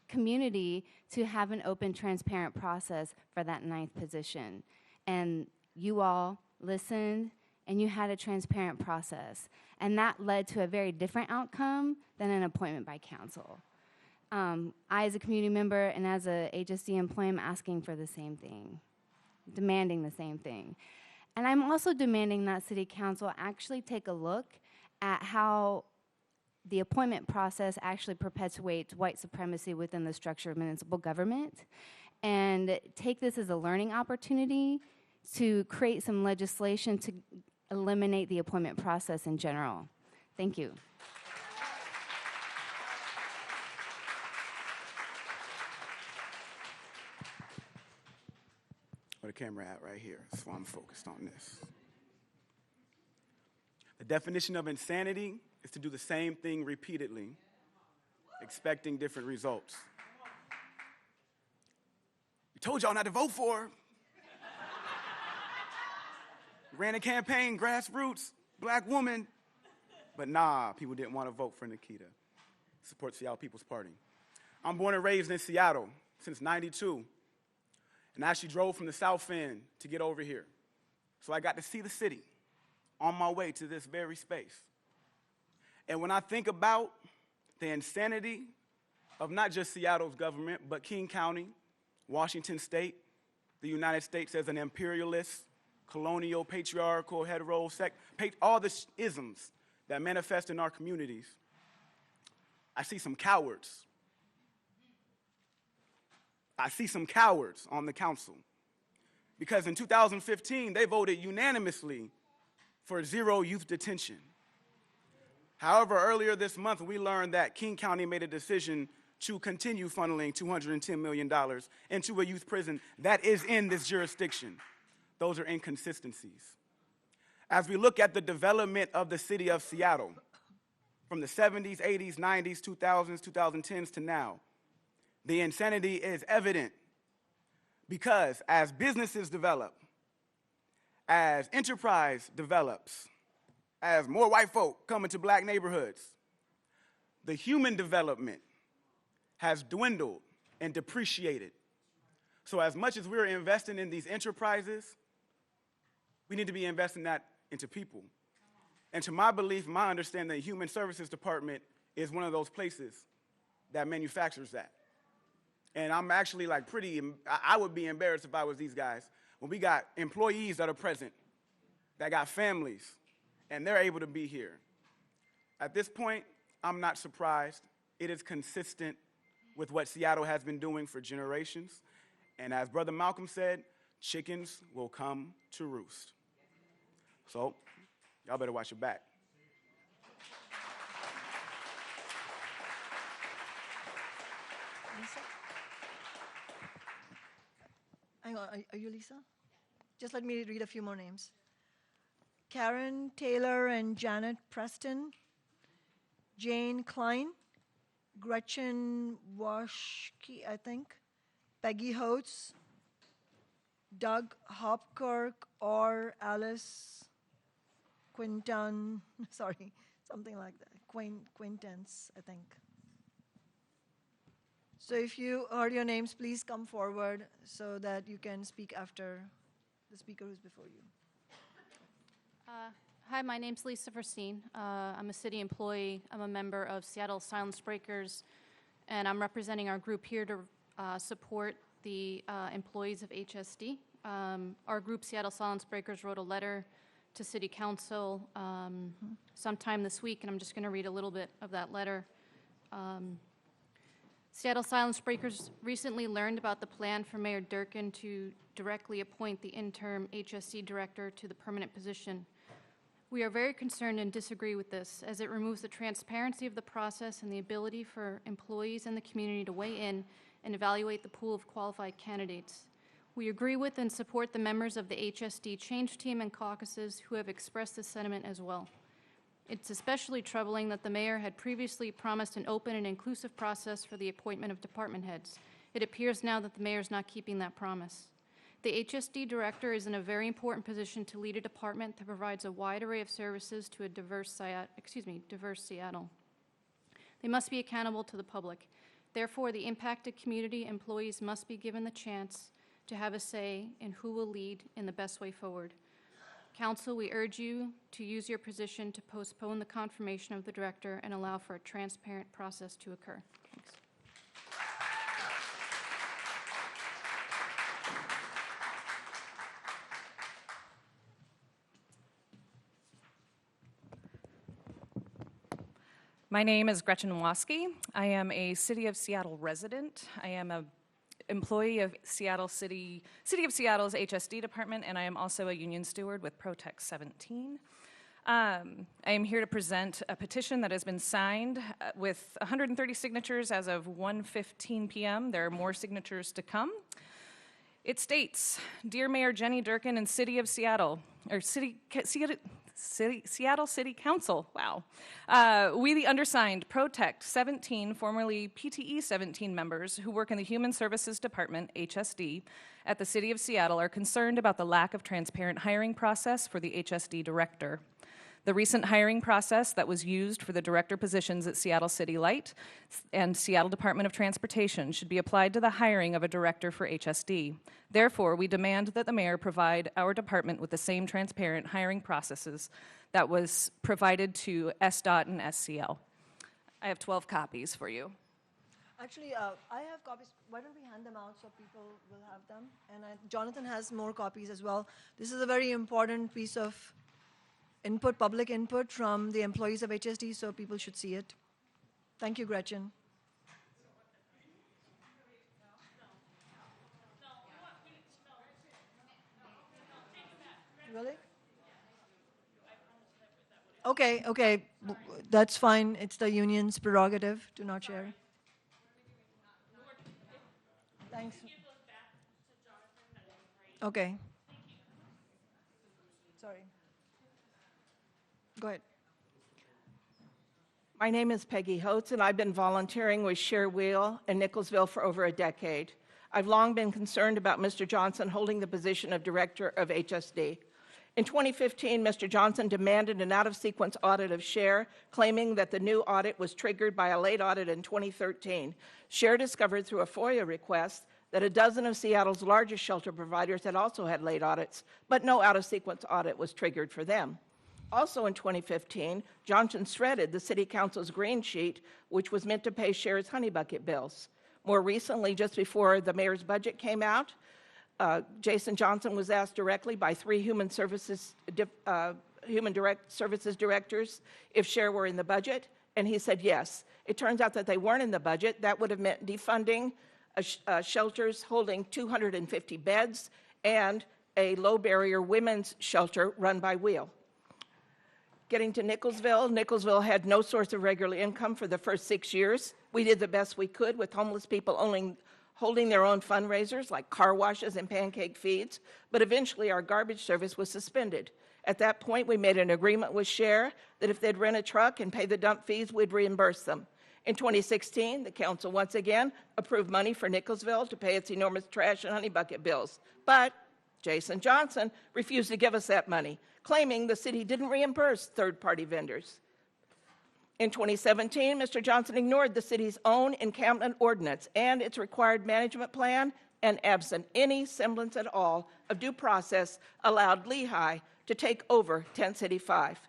community to have an open, transparent process for that 9th position. And you all listened, and you had a transparent process. And that led to a very different outcome than an appointment by council. I, as a community member and as a HSD employee, am asking for the same thing, demanding the same thing. And I'm also demanding that City Council actually take a look at how the appointment process actually perpetuates white supremacy within the structure of municipal government, and take this as a learning opportunity to create some legislation to eliminate the appointment process in general. Thank you. Where the camera at right here, so I'm focused on this. The definition of insanity is to do the same thing repeatedly, expecting different results. We told y'all not to vote for her. Ran a campaign, grassroots, black woman, but nah, people didn't want to vote for Nikita. Support Seattle People's Party. I'm born and raised in Seattle since '92, and I actually drove from the South End to get over here. So I got to see the city on my way to this very space. And when I think about the insanity of not just Seattle's government, but King County, Washington State, the United States as an imperialist, colonial, patriarchal, all the isms that manifest in our communities, I see some cowards. I see some cowards on the council. Because in 2015, they voted unanimously for 0 youth detention. However, earlier this month, we learned that King County made a decision to continue funneling $210 million into a youth prison that is in this jurisdiction. Those are inconsistencies. As we look at the development of the city of Seattle, from the 70s, 80s, 90s, 2000s, 2010s to now, the insanity is evident because as businesses develop, as enterprise develops, as more white folk come into black neighborhoods, the human development has dwindled and depreciated. So as much as we're investing in these enterprises, we need to be investing that into people. And to my belief, my understanding, the Human Services Department is one of those places that manufactures that. And I'm actually like I would be embarrassed if I was these guys. When we got employees that are present, that got families, and they're able to be here. At this point, I'm not surprised. It is consistent with what Seattle has been doing for generations. And as Brother Malcolm said, chickens will come to roost. So, y'all better watch your back. Lisa? Hang on, are you Lisa? Just let me read a few more names. Karen Taylor and Janet Preston, Jane Klein, Gretchen Washke, I think, Peggy Holtz, Doug Hopkirk, or Alice Quinton, sorry, something like that, Quintance, I think. So if you heard your names, please come forward so that you can speak after the speaker who's before you. Hi, my name's Lisa Verstein. I'm a city employee. I'm a member of Seattle Silence Breakers, and I'm representing our group here to support the employees of HSD. Our group, Seattle Silence Breakers, wrote a letter to City Council sometime this week, and I'm just going to read a little bit of that letter. Seattle Silence Breakers recently learned about the plan for Mayor Durkin to directly appoint the interim HSD director to the permanent position. We are very concerned and disagree with this, as it removes the transparency of the process and the ability for employees and the community to weigh in and evaluate the pool of qualified candidates. We agree with and support the members of the HSD Change Team and caucuses who have expressed this sentiment as well. It's especially troubling that the mayor had previously promised an open and inclusive process for the appointment of department heads. It appears now that the mayor is not keeping that promise. The HSD director is in a very important position to lead a department that provides a wide array of services to a diverse Seattle. They must be accountable to the public. Therefore, the impacted community employees must be given the chance to have a say in who will lead in the best way forward. Council, we urge you to use your position to postpone the confirmation of the director and allow for a transparent process to occur. Thanks. My name is Gretchen Waske. I am a City of Seattle resident. I am an employee of City of Seattle's HSD department, and I am also a union steward with Protect 17. I am here to present a petition that has been signed with 130 signatures as of 1:15 p.m. There are more signatures to come. It states, "Dear Mayor Jenny Durkin and City of Seattle, or Seattle City Council, wow. We, the undersigned, Protect 17, formerly PTE 17 members who work in the Human Services Department, HSD, at the City of Seattle are concerned about the lack of transparent hiring process for the HSD director. The recent hiring process that was used for the director positions at Seattle City Light and Seattle Department of Transportation should be applied to the hiring of a director for HSD. Therefore, we demand that the mayor provide our department with the same transparent hiring processes that was provided to SDOT and SCL. I have 12 copies for you. Actually, I have copies. Why don't we hand them out so people will have them? And Jonathan has more copies as well. This is a very important piece of input, public input from the employees of HSD, so people should see it. Thank you, Gretchen. Really? Okay, okay, that's fine. It's the union's prerogative to not share. Thanks. Okay. Sorry. Go ahead. My name is Peggy Holtz, and I've been volunteering with Share Wheel in Nicholsville for over a decade. I've long been concerned about Mr. Johnson holding the position of director of HSD. In 2015, Mr. Johnson demanded an out-of-sequence audit of Share, claiming that the new audit was triggered by a late audit in 2013. Share discovered through a FOIA request that a dozen of Seattle's largest shelter providers had also had late audits, but no out-of-sequence audit was triggered for them. Also in 2015, Johnson shredded the City Council's green sheet, which was meant to pay Share's honey bucket bills. More recently, just before the mayor's budget came out, Jason Johnson was asked directly by 3 human services directors if Share were in the budget, and he said yes. It turns out that they weren't in the budget. That would have meant defunding shelters holding 250 beds and a low-barrier women's shelter run by Wheel. Getting to Nicholsville had no source of regular income for the first 6 years. We did the best we could with homeless people holding their own fundraisers like car washes and pancake feeds, but eventually our garbage service was suspended. At that point, we made an agreement with Share that if they'd rent a truck and pay the dump fees, we'd reimburse them. In 2016, the council once again approved money for Nicholsville to pay its enormous trash and honey bucket bills. But Jason Johnson refused to give us that money, claiming the city didn't reimburse third-party vendors. In 2017, Mr. Johnson ignored the city's own encampment ordinance and its required management plan, and absent any semblance at all of due process, allowed Lehigh to take over Tent City 5,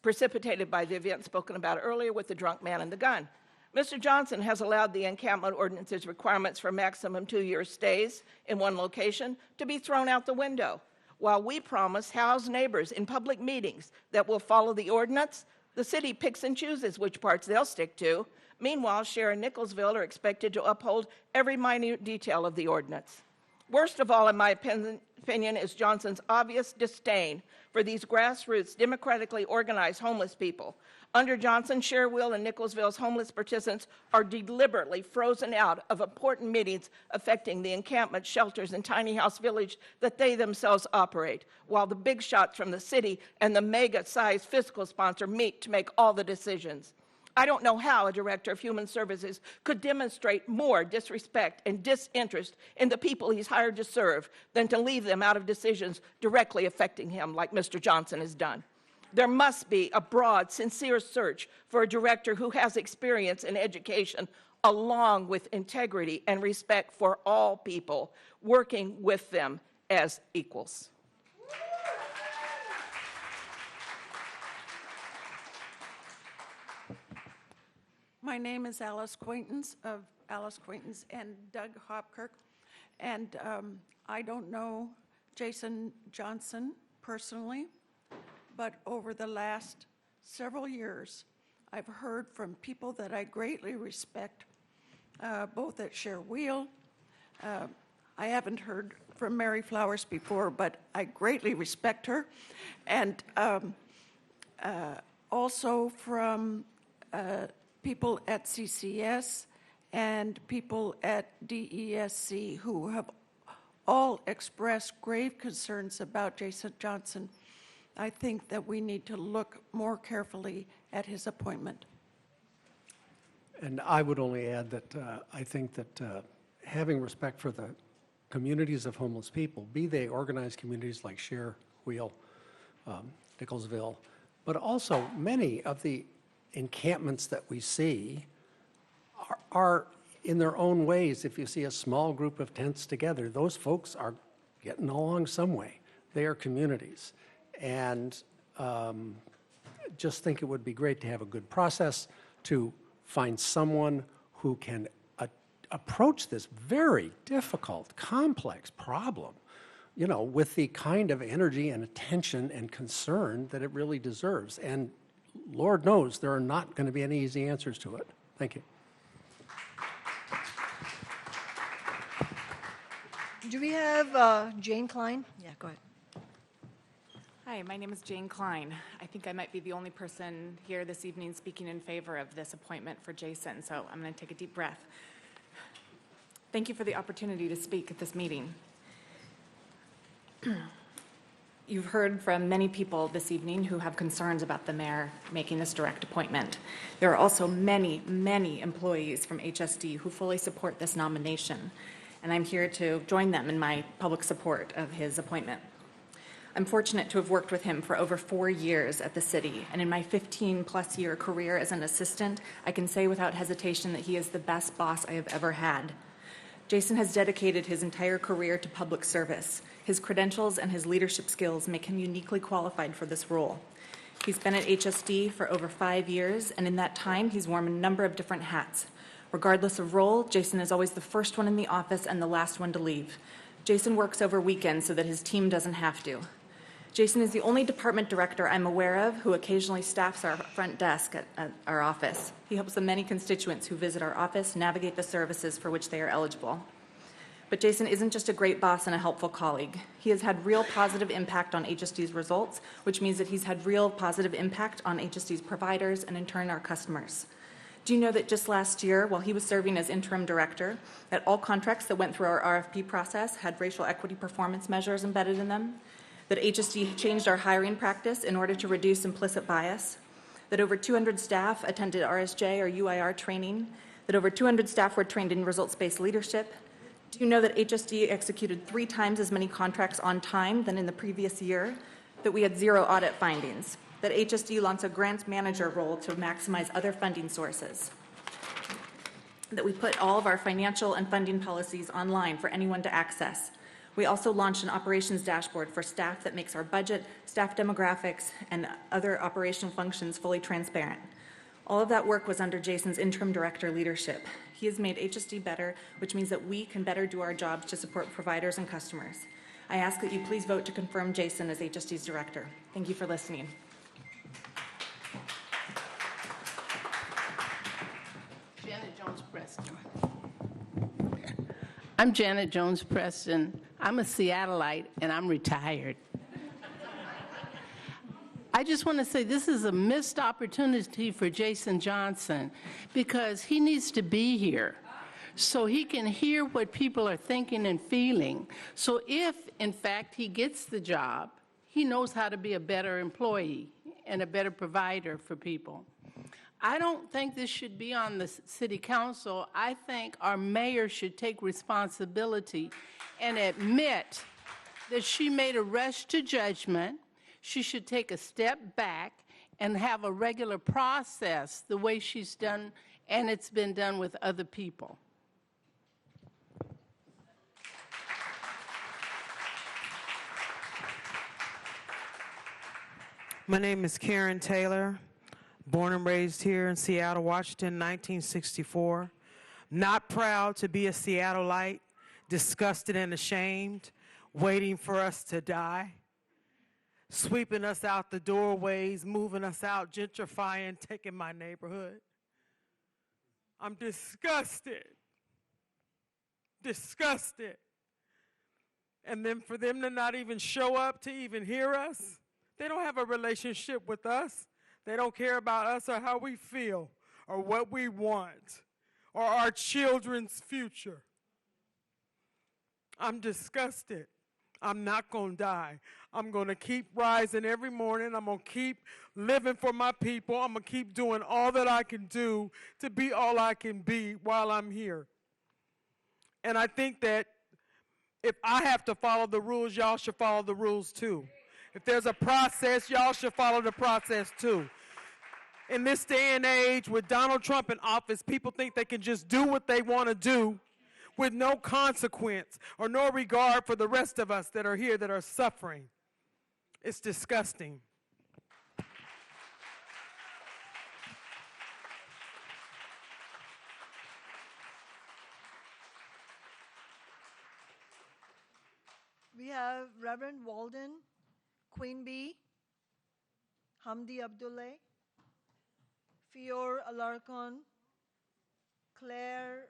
precipitated by the event spoken about earlier with the drunk man and the gun. Mr. Johnson has allowed the encampment ordinance's requirements for maximum 2-year stays in one location to be thrown out the window. While we promise house neighbors in public meetings that will follow the ordinance, the city picks and chooses which parts they'll stick to. Meanwhile, Share and Nicholsville are expected to uphold every minute detail of the ordinance. Worst of all, in my opinion, is Johnson's obvious disdain for these grassroots, democratically organized homeless people. Under Johnson, Share Wheel and Nicholsville's homeless participants are deliberately frozen out of important meetings affecting the encampment, shelters, and tiny house village that they themselves operate, while the big shots from the city and the mega-sized fiscal sponsor meet to make all the decisions. I don't know how a director of human services could demonstrate more disrespect and disinterest in the people he's hired to serve than to leave them out of decisions directly affecting him, like Mr. Johnson has done. There must be a broad, sincere search for a director who has experience in education, along with integrity and respect for all people, working with them as equals. My name is Alice Quaintance of Alice Quaintance and Doug Hopkirk, and I don't know Jason Johnson personally, but over the last several years, I've heard from people that I greatly respect, both at Share Wheel. I haven't heard from Mary Flowers before, but I greatly respect her, and also from people at CCS and people at DESC who have all expressed grave concerns about Jason Johnson. I think that we need to look more carefully at his appointment. And I would only add that I think that having respect for the communities of homeless people, be they organized communities like Share Wheel, Nicholsville, but also many of the encampments that we see are in their own ways. If you see a small group of tents together, those folks are getting along some way. They are communities. And just think it would be great to have a good process to find someone who can approach this very difficult, complex problem, you know, with the kind of energy and attention and concern that it really deserves. And Lord knows there are not going to be any easy answers to it. Thank you. Do we have Jane Klein? Yeah, go ahead. Hi, my name is Jane Klein. I think I might be the only person here this evening speaking in favor of this appointment for Jason, so I'm going to take a deep breath. Thank you for the opportunity to speak at this meeting. You've heard from many people this evening who have concerns about the mayor making this direct appointment. There are also many, many employees from HSD who fully support this nomination, and I'm here to join them in my public support of his appointment. I'm fortunate to have worked with him for over 4 years at the city, and in my 15-plus year career as an assistant, I can say without hesitation that he is the best boss I have ever had. Jason has dedicated his entire career to public service. His credentials and his leadership skills make him uniquely qualified for this role. He's been at HSD for over 5 years, and in that time, he's worn a number of different hats. Regardless of role, Jason is always the first one in the office and the last one to leave. Jason works over weekends so that his team doesn't have to. Jason is the only department director I'm aware of who occasionally staffs our front desk at our office. He helps the many constituents who visit our office navigate the services for which they are eligible. But Jason isn't just a great boss and a helpful colleague. He has had real positive impact on HSD's results, which means that he's had real positive impact on HSD's providers and in turn our customers. Do you know that just last year, while he was serving as interim director, that all contracts that went through our RFP process had racial equity performance measures embedded in them? That HSD changed our hiring practice in order to reduce implicit bias, that over 200 staff attended RSJ or UIR training, that over 200 staff were trained in results-based leadership. Do you know that HSD executed 3 times as many contracts on time than in the previous year, that we had 0 audit findings, that HSD launched a grants manager role to maximize other funding sources, that we put all of our financial and funding policies online for anyone to access. We also launched an operations dashboard for staff that makes our budget, staff demographics, and other operational functions fully transparent. All of that work was under Jason's interim director leadership. He has made HSD better, which means that we can better do our jobs to support providers and customers. I ask that you please vote to confirm Jason as HSD's director. Thank you for listening. Janet Jones-Preston. I'm Janet Jones-Preston. I'm a Seattleite, and I'm retired. I just want to say this is a missed opportunity for Jason Johnson because he needs to be here so he can hear what people are thinking and feeling. So if, in fact, he gets the job, he knows how to be a better employee and a better provider for people. I don't think this should be on the city council. I think our mayor should take responsibility and admit that she made a rush to judgment. She should take a step back and have a regular process the way she's done, and it's been done with other people. My name is Karen Taylor, born and raised here in Seattle, Washington, 1964. Not proud to be a Seattleite, disgusted and ashamed, waiting for us to die. Sweeping us out the doorways, moving us out, gentrifying, taking my neighborhood. I'm disgusted. Disgusted. And then for them to not even show up to even hear us, they don't have a relationship with us. They don't care about us or how we feel or what we want or our children's future. I'm disgusted. I'm not going to die. I'm going to keep rising every morning. I'm going to keep living for my people. I'm going to keep doing all that I can do to be all I can be while I'm here. And I think that if I have to follow the rules, y'all should follow the rules too. If there's a process, y'all should follow the process too. In this day and age, with Donald Trump in office, people think they can just do what they want to do with no consequence or no regard for the rest of us that are here that are suffering. It's disgusting. We have Reverend Walden, Queen Bee, Hamdi Abdullah, Fior Alarcon, Claire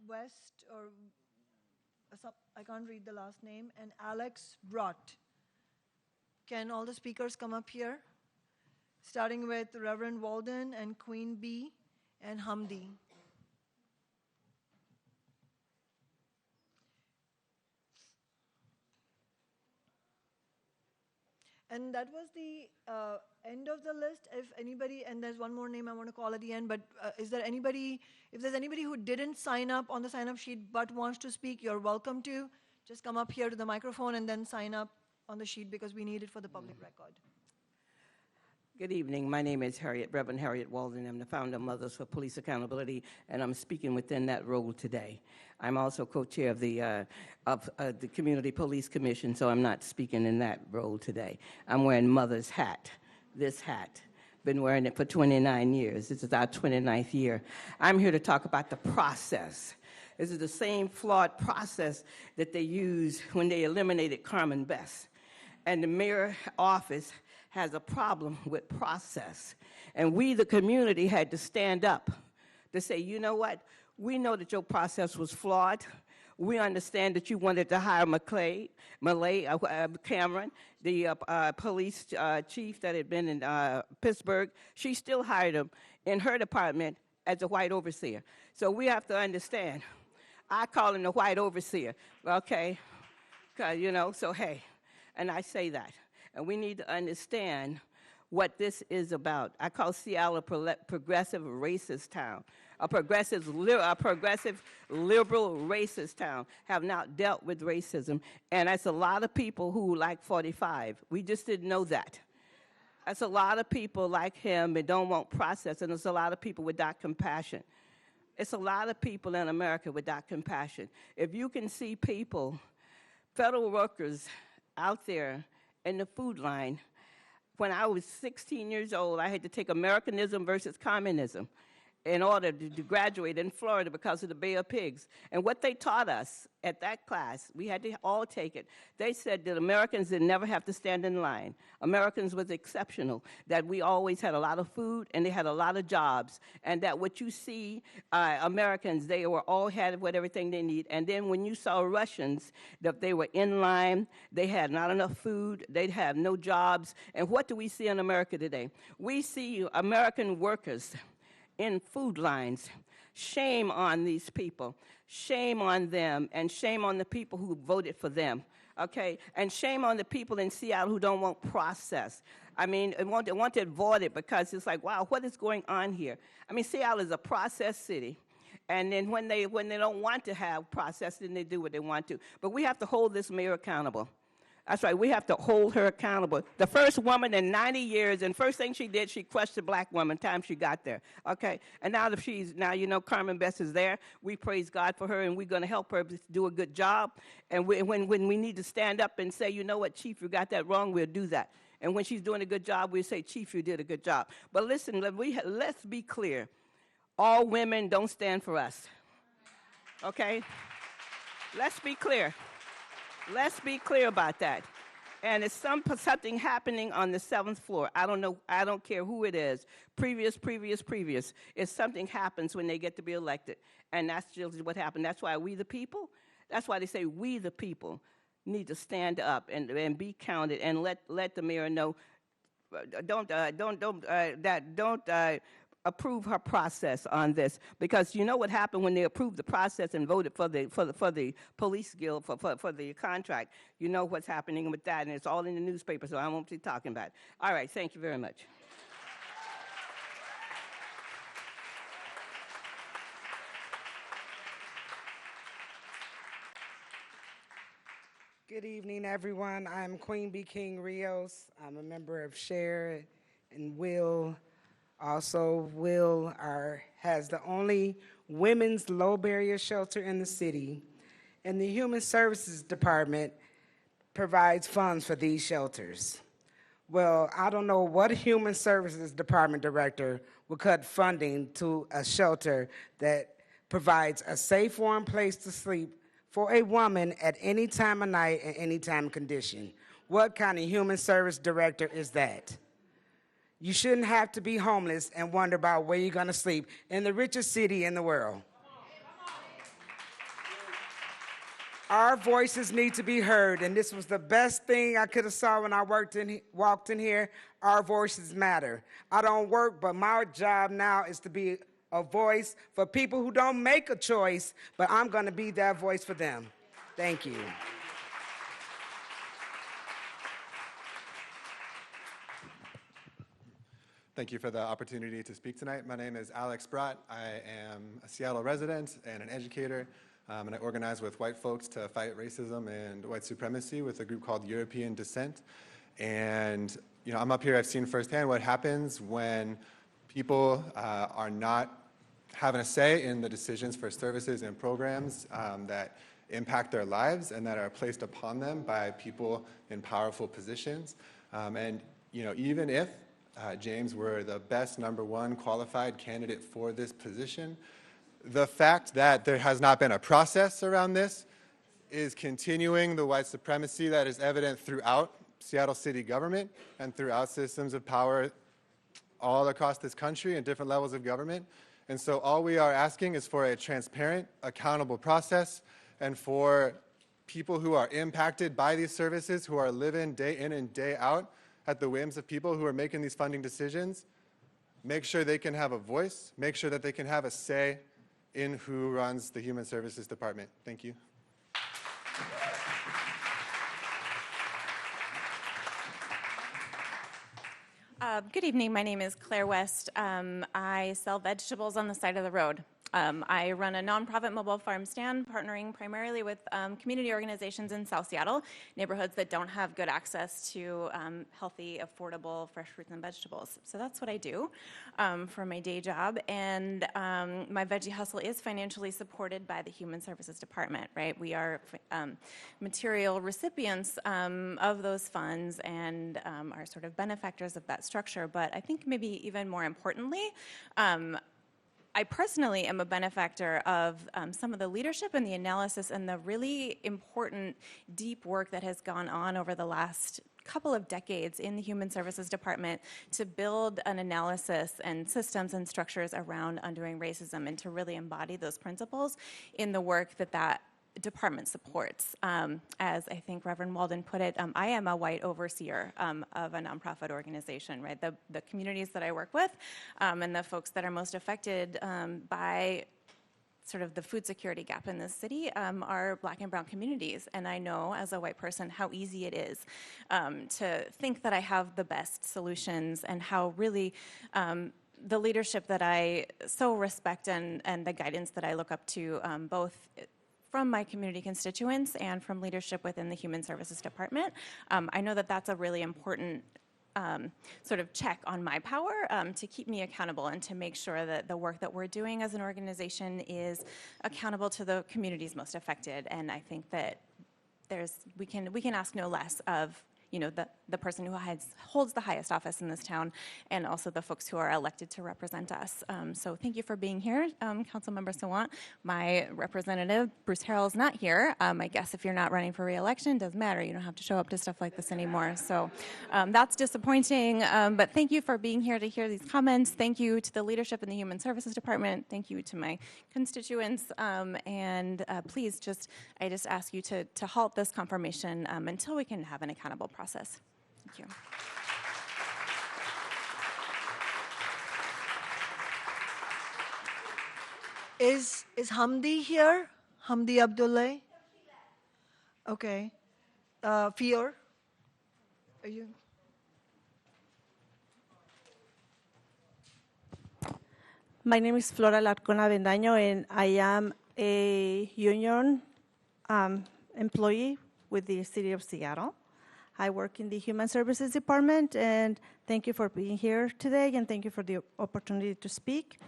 West, or I can't read the last name, and Alex Brott. Can all the speakers come up here? Starting with Reverend Walden and Queen Bee and Hamdi. And that was the end of the list. If anybody, and there's one more name I want to call at the end, but is there anybody, if there's anybody who didn't sign up on the sign-up sheet but wants to speak, you're welcome to. Just come up here to the microphone and then sign up on the sheet because we need it for the public record. Good evening. My name is Reverend Harriet Walden. I'm the founder of Mothers for Police Accountability, and I'm speaking within that role today. I'm also co-chair of the Community Police Commission, so I'm not speaking in that role today. I'm wearing Mother's hat, this hat. Been wearing it for 29 years. This is our 29th year. I'm here to talk about the process. This is the same flawed process that they used when they eliminated Carmen Best. And the mayor office has a problem with process. And we, the community, had to stand up to say, you know what? We know that your process was flawed. We understand that you wanted to hire Cameron, the police chief that had been in Pittsburgh. She still hired him in her department as a white overseer. So we have to understand. I call him the white overseer, okay? You know, so hey, and I say that. And we need to understand what this is about. I call Seattle a progressive racist town. A progressive liberal racist town, have not dealt with racism. And that's a lot of people who like 45. We just didn't know that. That's a lot of people like him and don't want process. And there's a lot of people without compassion. It's a lot of people in America without compassion. If you can see people, federal workers out there in the food line. When I was 16 years old, I had to take Americanism versus communism in order to graduate in Florida because of the Bay of Pigs. And what they taught us at that class, we had to all take it. They said that Americans did never have to stand in line. Americans was exceptional, that we always had a lot of food and they had a lot of jobs. And that what you see, Americans, they were all had with everything they need. And then when you saw Russians, that they were in line, they had not enough food, they'd have no jobs. And what do we see in America today? We see American workers in food lines. Shame on these people. Shame on them, and shame on the people who voted for them, okay? And shame on the people in Seattle who don't want process. I mean, they want to avoid it because it's like, wow, what is going on here? I mean, Seattle is a process city. And then when they don't want to have process, then they do what they want to. But we have to hold this mayor accountable. That's right, we have to hold her accountable. The first woman in 90 years, and first thing she did, she crushed a black woman time she got there, okay? And now that you know, Carmen Best is there, we praise God for her, and we're gonna help her do a good job. And when we need to stand up and say, you know what, Chief, you got that wrong, we'll do that. And when she's doing a good job, we'll say, Chief, you did a good job. But listen, let's be clear. All women don't stand for us, okay? Let's be clear. Let's be clear about that. And it's something happening on the 7th floor. I don't know, I don't care who it is. Previous. If something happens when they get to be elected. And that's just what happened. That's why we the people, that's why they say we the people need to stand up and be counted and let the mayor know, don't approve her process on this, because you know what happened when they approved the process and voted for the police guild for the contract. You know what's happening with that, and it's all in the newspaper, so I won't be talking about it. All right, thank you very much. Good evening, everyone. I'm Queen Bee King Rios. I'm a member of SHARE and WILL. Also, WILL has the only women's low barrier shelter in the city, and the Human Services Department provides funds for these shelters. Well, I don't know what Human Services Department director would cut funding to a shelter that provides a safe, warm place to sleep for a woman at any time of night and any time of condition. What kind of human service director is that? You shouldn't have to be homeless and wonder about where you're going to sleep in the richest city in the world. Our voices need to be heard, and this was the best thing I could have saw when I walked in here. Our voices matter. I don't work, but my job now is to be a voice for people who don't make a choice, but I'm going to be that voice for them. Thank you. Thank you for the opportunity to speak tonight. My name is Alex Brott. I am a Seattle resident and an educator, and I organize with white folks to fight racism and white supremacy with a group called European Descent. And I'm up here, I've seen firsthand what happens when people are not having a say in the decisions for services and programs that impact their lives and that are placed upon them by people in powerful positions. And even if James were the best #1 qualified candidate for this position, the fact that there has not been a process around this is continuing the white supremacy that is evident throughout Seattle city government and throughout systems of power all across this country and different levels of government. And so all we are asking is for a transparent, accountable process, and for people who are impacted by these services, who are living day in and day out at the whims of people who are making these funding decisions, make sure they can have a voice, make sure that they can have a say in who runs the Human Services Department. Thank you. Good evening. My name is Claire West. I sell vegetables on the side of the road. I run a nonprofit mobile farm stand, partnering primarily with community organizations in South Seattle, neighborhoods that don't have good access to healthy, affordable, fresh fruits and vegetables. So that's what I do for my day job. And my Veggie Hustle is financially supported by the Human Services Department, right? We are material recipients of those funds and are sort of benefactors of that structure. But I think maybe even more importantly, I personally am a benefactor of some of the leadership and the analysis and the really important deep work that has gone on over the last couple of decades in the Human Services Department to build an analysis and systems and structures around undoing racism and to really embody those principles in the work that department supports. As I think Reverend Walden put it, I am a white overseer of a nonprofit organization, right? The communities that I work with and the folks that are most affected by sort of the food security gap in this city are Black and brown communities. And I know as a white person how easy it is to think that I have the best solutions and how really the leadership that I so respect and the guidance that I look up to both from my community constituents and from leadership within the Human Services Department. I know that that's a really important sort of check on my power to keep me accountable and to make sure that the work that we're doing as an organization is accountable to the communities most affected. And I think that we can ask no less of the person who holds the highest office in this town, and also the folks who are elected to represent us. So thank you for being here, Councilmember Sawant. My representative, Bruce Harrell, is not here. I guess if you're not running for re-election, doesn't matter. You don't have to show up to stuff like this anymore. So that's disappointing, but thank you for being here to hear these comments. Thank you to the leadership in the Human Services Department. Thank you to my constituents, and please I just ask you to halt this confirmation until we can have an accountable process. Thank you. Is Hamdi here? Hamdi Abdullah? Okay. Fior? Are you? My name is Flora Larcona Bendaño, and I am a union employee with the City of Seattle. I work in the Human Services Department, and thank you for being here today, and thank you for the opportunity to speak.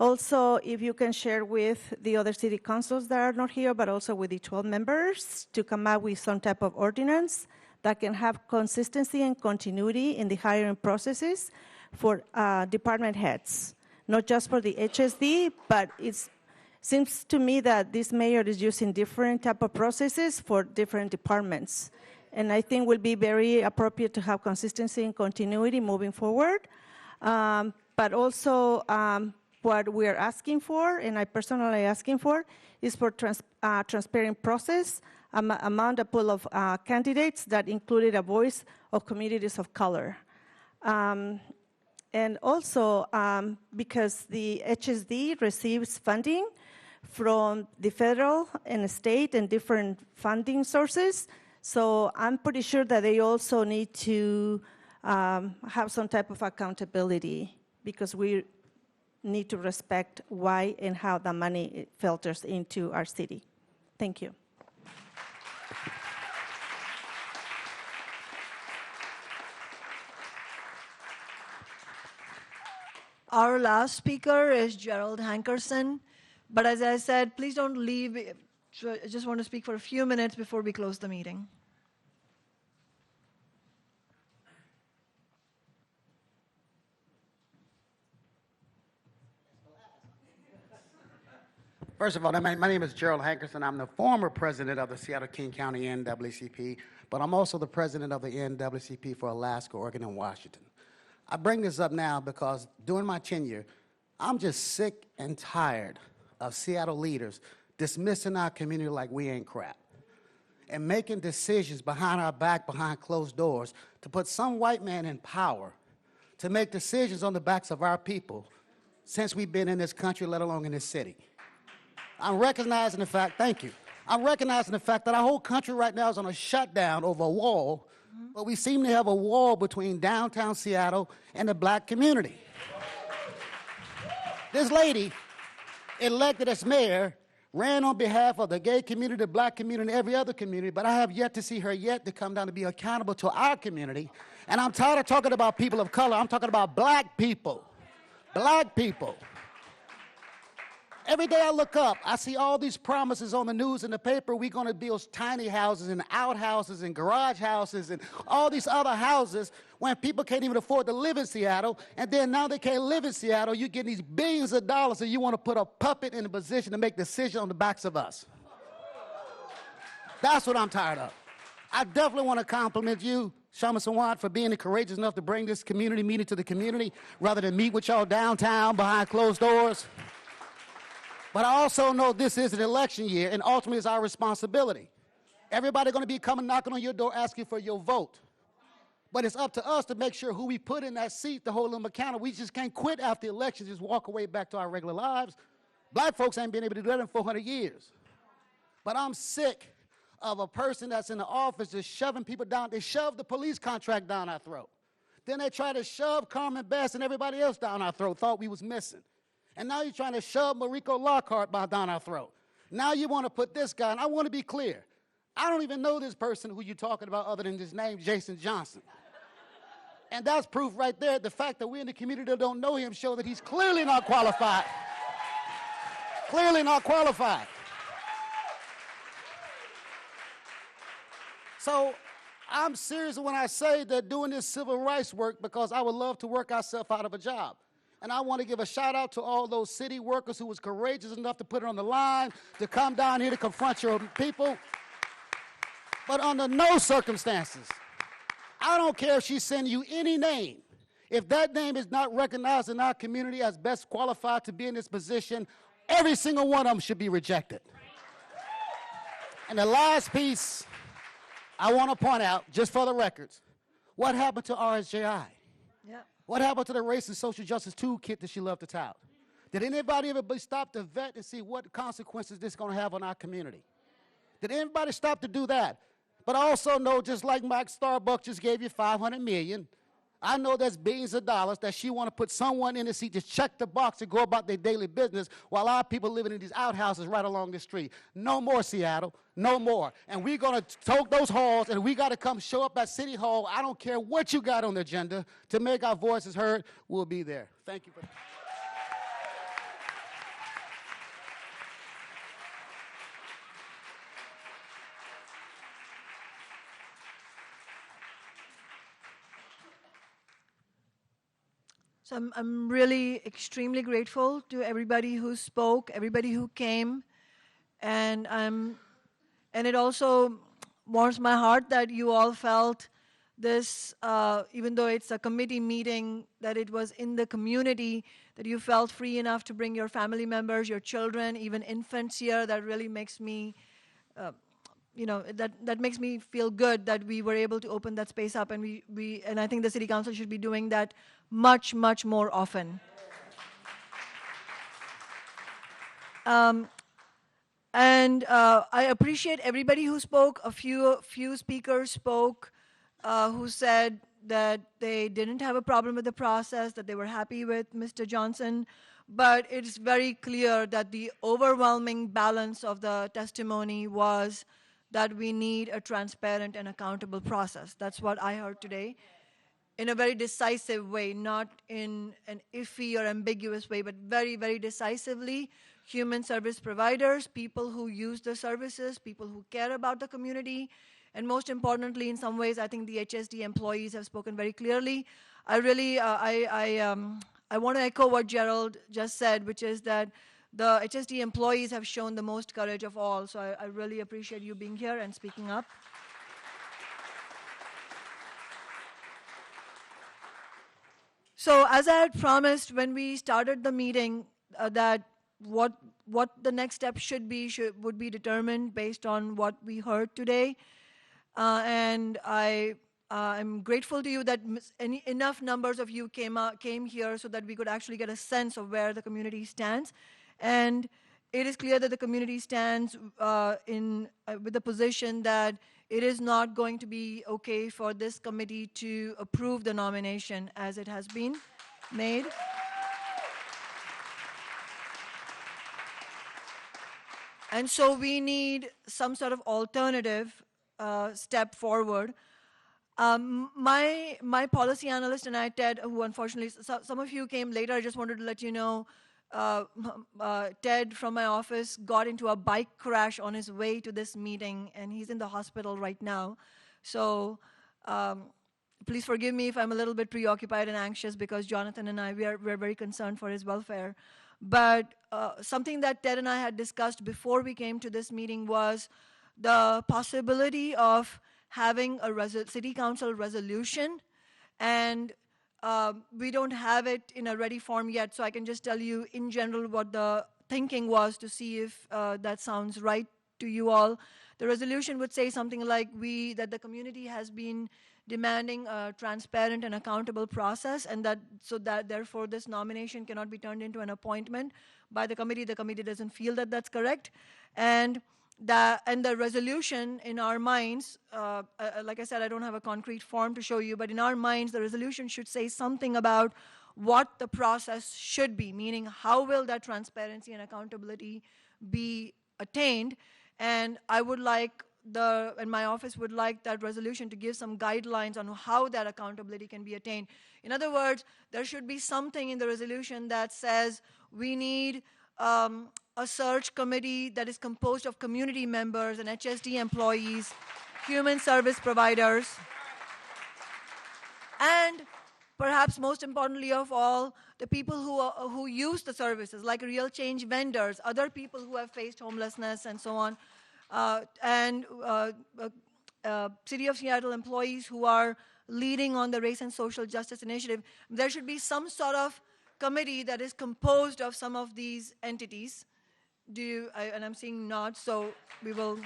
Also, if you can share with the other city councils that are not here, but also with the 12 members, to come up with some type of ordinance that can have consistency and continuity in the hiring processes for department heads, not just for the HSD, but it's Seems to me that this mayor is using different type of processes for different departments. And I think will be very appropriate to have consistency and continuity moving forward. But also what we're asking for, and I personally asking for, is for transparent process among the pool of candidates that included a voice of communities of color. And also because the HSD receives funding from the federal and state and different funding sources. So I'm pretty sure that they also need to have some type of accountability because we need to respect why and how the money filters into our city. Thank you. Our last speaker is Gerald Hankerson. But as I said, please don't leave. I just want to speak for a few minutes before we close the meeting. First of all, my name is Gerald Hankerson. I'm the former president of the Seattle-King County NAACP, but I'm also the president of the NAACP for Alaska, Oregon, and Washington. I bring this up now because during my tenure, I'm just sick and tired of Seattle leaders dismissing our community like we ain't crap and making decisions behind our back, behind closed doors, to put some white man in power to make decisions on the backs of our people since we've been in this country, let alone in this city. I'm recognizing the fact, thank you, I'm recognizing the fact that our whole country right now is on a shutdown over a wall, but we seem to have a wall between downtown Seattle and the black community. This lady, elected as mayor, ran on behalf of the gay community, the black community, and every other community, but I have yet to see her yet to come down to be accountable to our community. And I'm tired of talking about people of color. I'm talking about black people. Black people. Every day I look up, I see all these promises on the news and the paper. We're going to build tiny houses and outhouses and garage houses and all these other houses when people can't even afford to live in Seattle. And then now they can't live in Seattle. You get these billions of dollars and you want to put a puppet in a position to make decisions on the backs of us. That's what I'm tired of. I definitely want to compliment you, Shama Sawant, for being courageous enough to bring this community meeting to the community rather than meet with y'all downtown behind closed doors. But I also know this is an election year, and ultimately it's our responsibility. Everybody going to be coming knocking on your door asking for your vote. But it's up to us to make sure who we put in that seat to hold them accountable. We just can't quit after the election, just walk away back to our regular lives. Black folks ain't been able to do that in 400 years. But I'm sick of a person that's in the office just shoving people down. They shoved the police contract down our throat. Then they try to shove Carmen Best and everybody else down our throat, thought we was missing. And now you're trying to shove Mariko Lockhart down our throat. Now you want to put this guy, and I want to be clear. I don't even know this person who you're talking about other than his name, Jason Johnson. And that's proof right there. The fact that we in the community that don't know him show that he's clearly not qualified. Clearly not qualified. So I'm serious when I say that doing this civil rights work because I would love to work ourselves out of a job. And I want to give a shout out to all those city workers who was courageous enough to put it on the line, to come down here to confront your people. But under no circumstances, I don't care if she's sending you any name. If that name is not recognized in our community as best qualified to be in this position, every single one of them should be rejected. And the last piece I want to point out, just for the records, what happened to RSJI? Yep. What happened to the Race and Social Justice Toolkit that she loved to tout? Did anybody ever stop to vet and see what consequences this is going to have on our community? Did anybody stop to do that? But I also know, just like Mike Starbucks just gave you $500 million, I know there's billions of dollars that she want to put someone in the seat to check the box and go about their daily business while our people living in these outhouses right along the street. No more, Seattle. No more. And we're going to tote those halls, and we got to come show up at City Hall. I don't care what you got on the agenda to make our voices heard. We'll be there. Thank you for So I'm really extremely grateful to everybody who spoke, everybody who came, and it also warms my heart that you all felt this, even though it's a committee meeting, that it was in the community, that you felt free enough to bring your family members, your children, even infants here. That really makes me, that makes me feel good that we were able to open that space up, and and I think the City Council should be doing that much, much more often. I appreciate everybody who spoke. A few speakers spoke who said that they didn't have a problem with the process, that they were happy with Mr. Johnson. But it's very clear that the overwhelming balance of the testimony was that we need a transparent and accountable process. That's what I heard today, in a very decisive way, not in an iffy or ambiguous way, but very, very decisively. Human service providers, people who use the services, people who care about the community, and most importantly, in some ways, I think the HSD employees have spoken very clearly. I really, I want to echo what Gerald just said, which is that the HSD employees have shown the most courage of all. So I really appreciate you being here and speaking up. So as I had promised when we started the meeting, that what the next step should be would be determined based on what we heard today. And I'm grateful to you that enough numbers of you came here so that we could actually get a sense of where the community stands. And it is clear that the community stands with the position that it is not going to be okay for this committee to approve the nomination as it has been made. And so we need some sort of alternative step forward. My policy analyst and I, Ted, who unfortunately, some of you came later, I just wanted to let you know, Ted from my office got into a bike crash on his way to this meeting, and he's in the hospital right now. So please forgive me if I'm a little bit preoccupied and anxious, because Jonathan and I, we're very concerned for his welfare. But something that Ted and I had discussed before we came to this meeting was the possibility of having a city council resolution, and we don't have it in a ready form yet, so I can just tell you in general what the thinking was to see if that sounds right to you all. The resolution would say something like that the community has been demanding a transparent and accountable process, and that therefore this nomination cannot be turned into an appointment by the committee. The committee doesn't feel that that's correct, and the resolution in our minds, like I said, I don't have a concrete form to show you, but in our minds, the resolution should say something about what the process should be, meaning how will that transparency and accountability be attained. And I would like and my office would like that resolution to give some guidelines on how that accountability can be attained. In other words, there should be something in the resolution that says we need a search committee that is composed of community members and HSD employees, human service providers, and perhaps most importantly of all, the people who use the services, like real change vendors, other people who have faced homelessness and so on, and City of Seattle employees who are leading on the Race and Social Justice Initiative. There should be some sort of committee that is composed of some of these entities. And I'm seeing nods, so we will.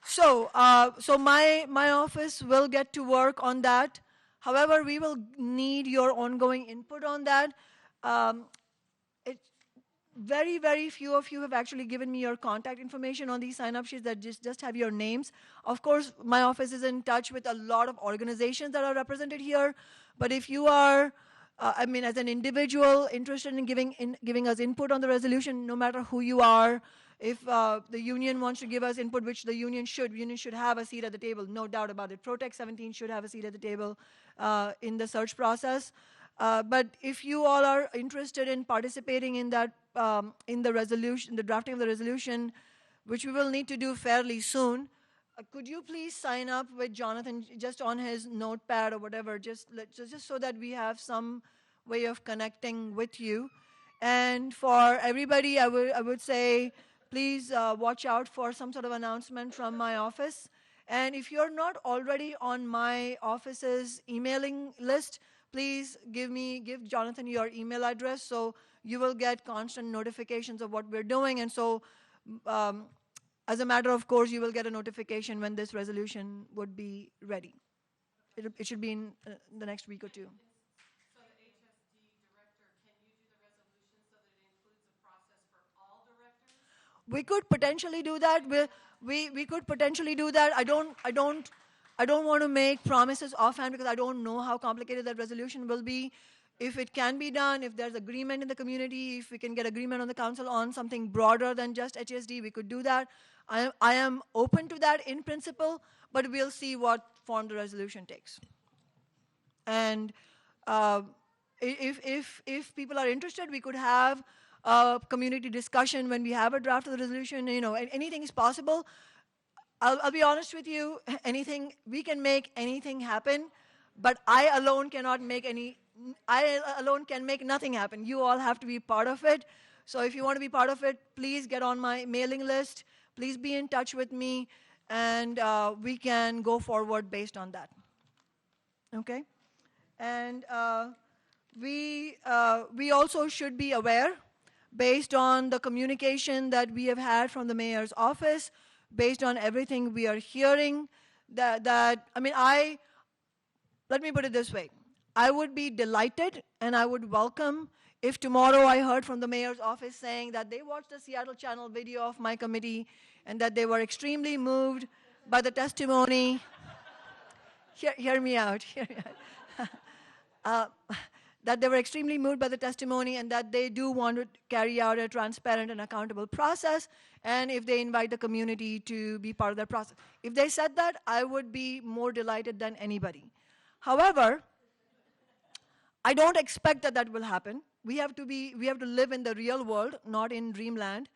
So my office will get to work on that. However, we will need your ongoing input on that. Very, very few of you have actually given me your contact information on these sign-up sheets that just have your names. Of course, my office is in touch with a lot of organizations that are represented here, but if you are, as an individual interested in giving us input on the resolution, no matter who you are, if the union wants to give us input, which the union should have a seat at the table, no doubt about it. Protect 17 should have a seat at the table in the search process. But if you all are interested in participating in that, in the resolution, the drafting of the resolution, which we will need to do fairly soon, Could you please sign up with Jonathan just on his notepad or whatever, just so that we have some way of connecting with you. And for everybody, I would say, please watch out for some sort of announcement from my office. And if you're not already on my office's emailing list, please give Jonathan your email address so you will get constant notifications of what we're doing. And so, as a matter of course, you will get a notification when this resolution would be ready. It should be in the next week or two. So the HSD director, can you do the resolution so that it includes a process for all directors? We could potentially do that. We could potentially do that. I don't want to make promises offhand because I don't know how complicated that resolution will be. If it can be done, if there's agreement in the community, if we can get agreement on the council on something broader than just HSD, we could do that. I am open to that in principle, but we'll see what form the resolution takes. And if people are interested, we could have a community discussion when we have a draft of the resolution. Anything is possible. I'll be honest with you. We can make anything happen, but I alone can make nothing happen. You all have to be part of it. So if you want to be part of it, please get on my mailing list. Please be in touch with me, and we can go forward based on that. Okay? And we also should be aware, based on the communication that we have had from the mayor's office, based on everything we are hearing, let me put it this way. I would be delighted and I would welcome if tomorrow I heard from the mayor's office saying that they watched the Seattle Channel video of my committee and that they were extremely moved by the testimony. Hear me out. That they were extremely moved by the testimony and that they do want to carry out a transparent and accountable process, and if they invite the community to be part of that process. If they said that, I would be more delighted than anybody. However, I don't expect that will happen. We have to live in the real world, not in dreamland.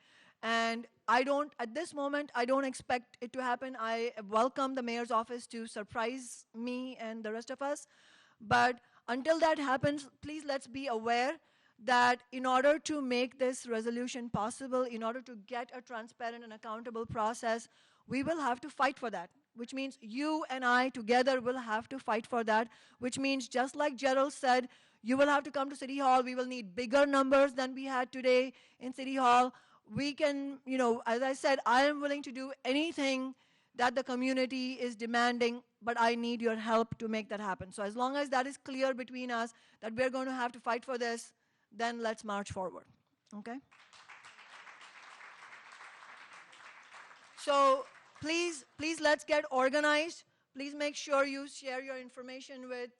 And at this moment, I don't expect it to happen. I welcome the mayor's office to surprise me and the rest of us. But until that happens, please let's be aware that in order to make this resolution possible, in order to get a transparent and accountable process, we will have to fight for that, which means you and I together will have to fight for that, which means just like Gerald said, you will have to come to City Hall. We will need bigger numbers than we had today in City Hall. We can, as I said, I am willing to do anything that the community is demanding, but I need your help to make that happen. So as long as that is clear between us, that we're going to have to fight for this, then let's march forward, okay? So please let's get organized. Please make sure you share your information with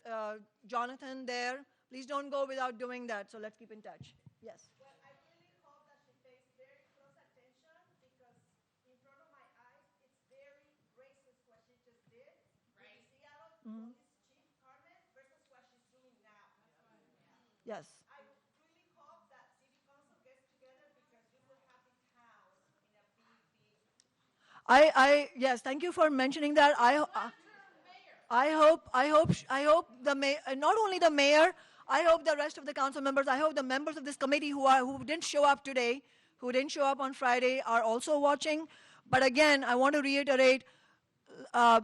Jonathan there. Please don't go without doing that, so let's keep in touch. Yes? Well, I really hope that she pays very close attention because in front of my eyes, it's very racist what she just did. Right. With the Seattle Police Chief Department versus what she's doing now. Yes. I really hope that City Council gets together because we will have the town in a big. Yes, thank you for mentioning that. I hope the mayor, not only the mayor, I hope the rest of the council members, I hope the members of this committee who didn't show up today, who didn't show up on Friday, are also watching. But again, I want to reiterate, I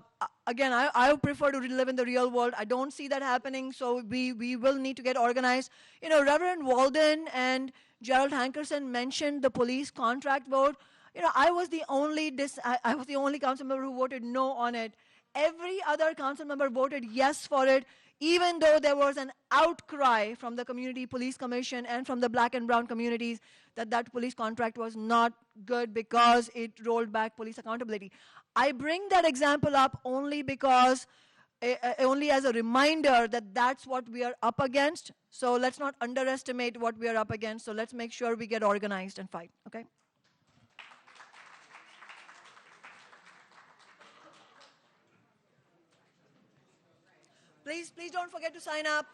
prefer to live in the real world. I don't see that happening, so we will need to get organized. Reverend Walden and Gerald Hankerson mentioned the police contract vote. I was the only council member who voted no on it. Every other council member voted yes for it, even though there was an outcry from the Community Police Commission and from the black and brown communities that police contract was not good because it rolled back police accountability. I bring that example up only because, only as a reminder that that's what we are up against. So let's not underestimate what we are up against. So let's make sure we get organized and fight, okay? Please don't forget to sign up.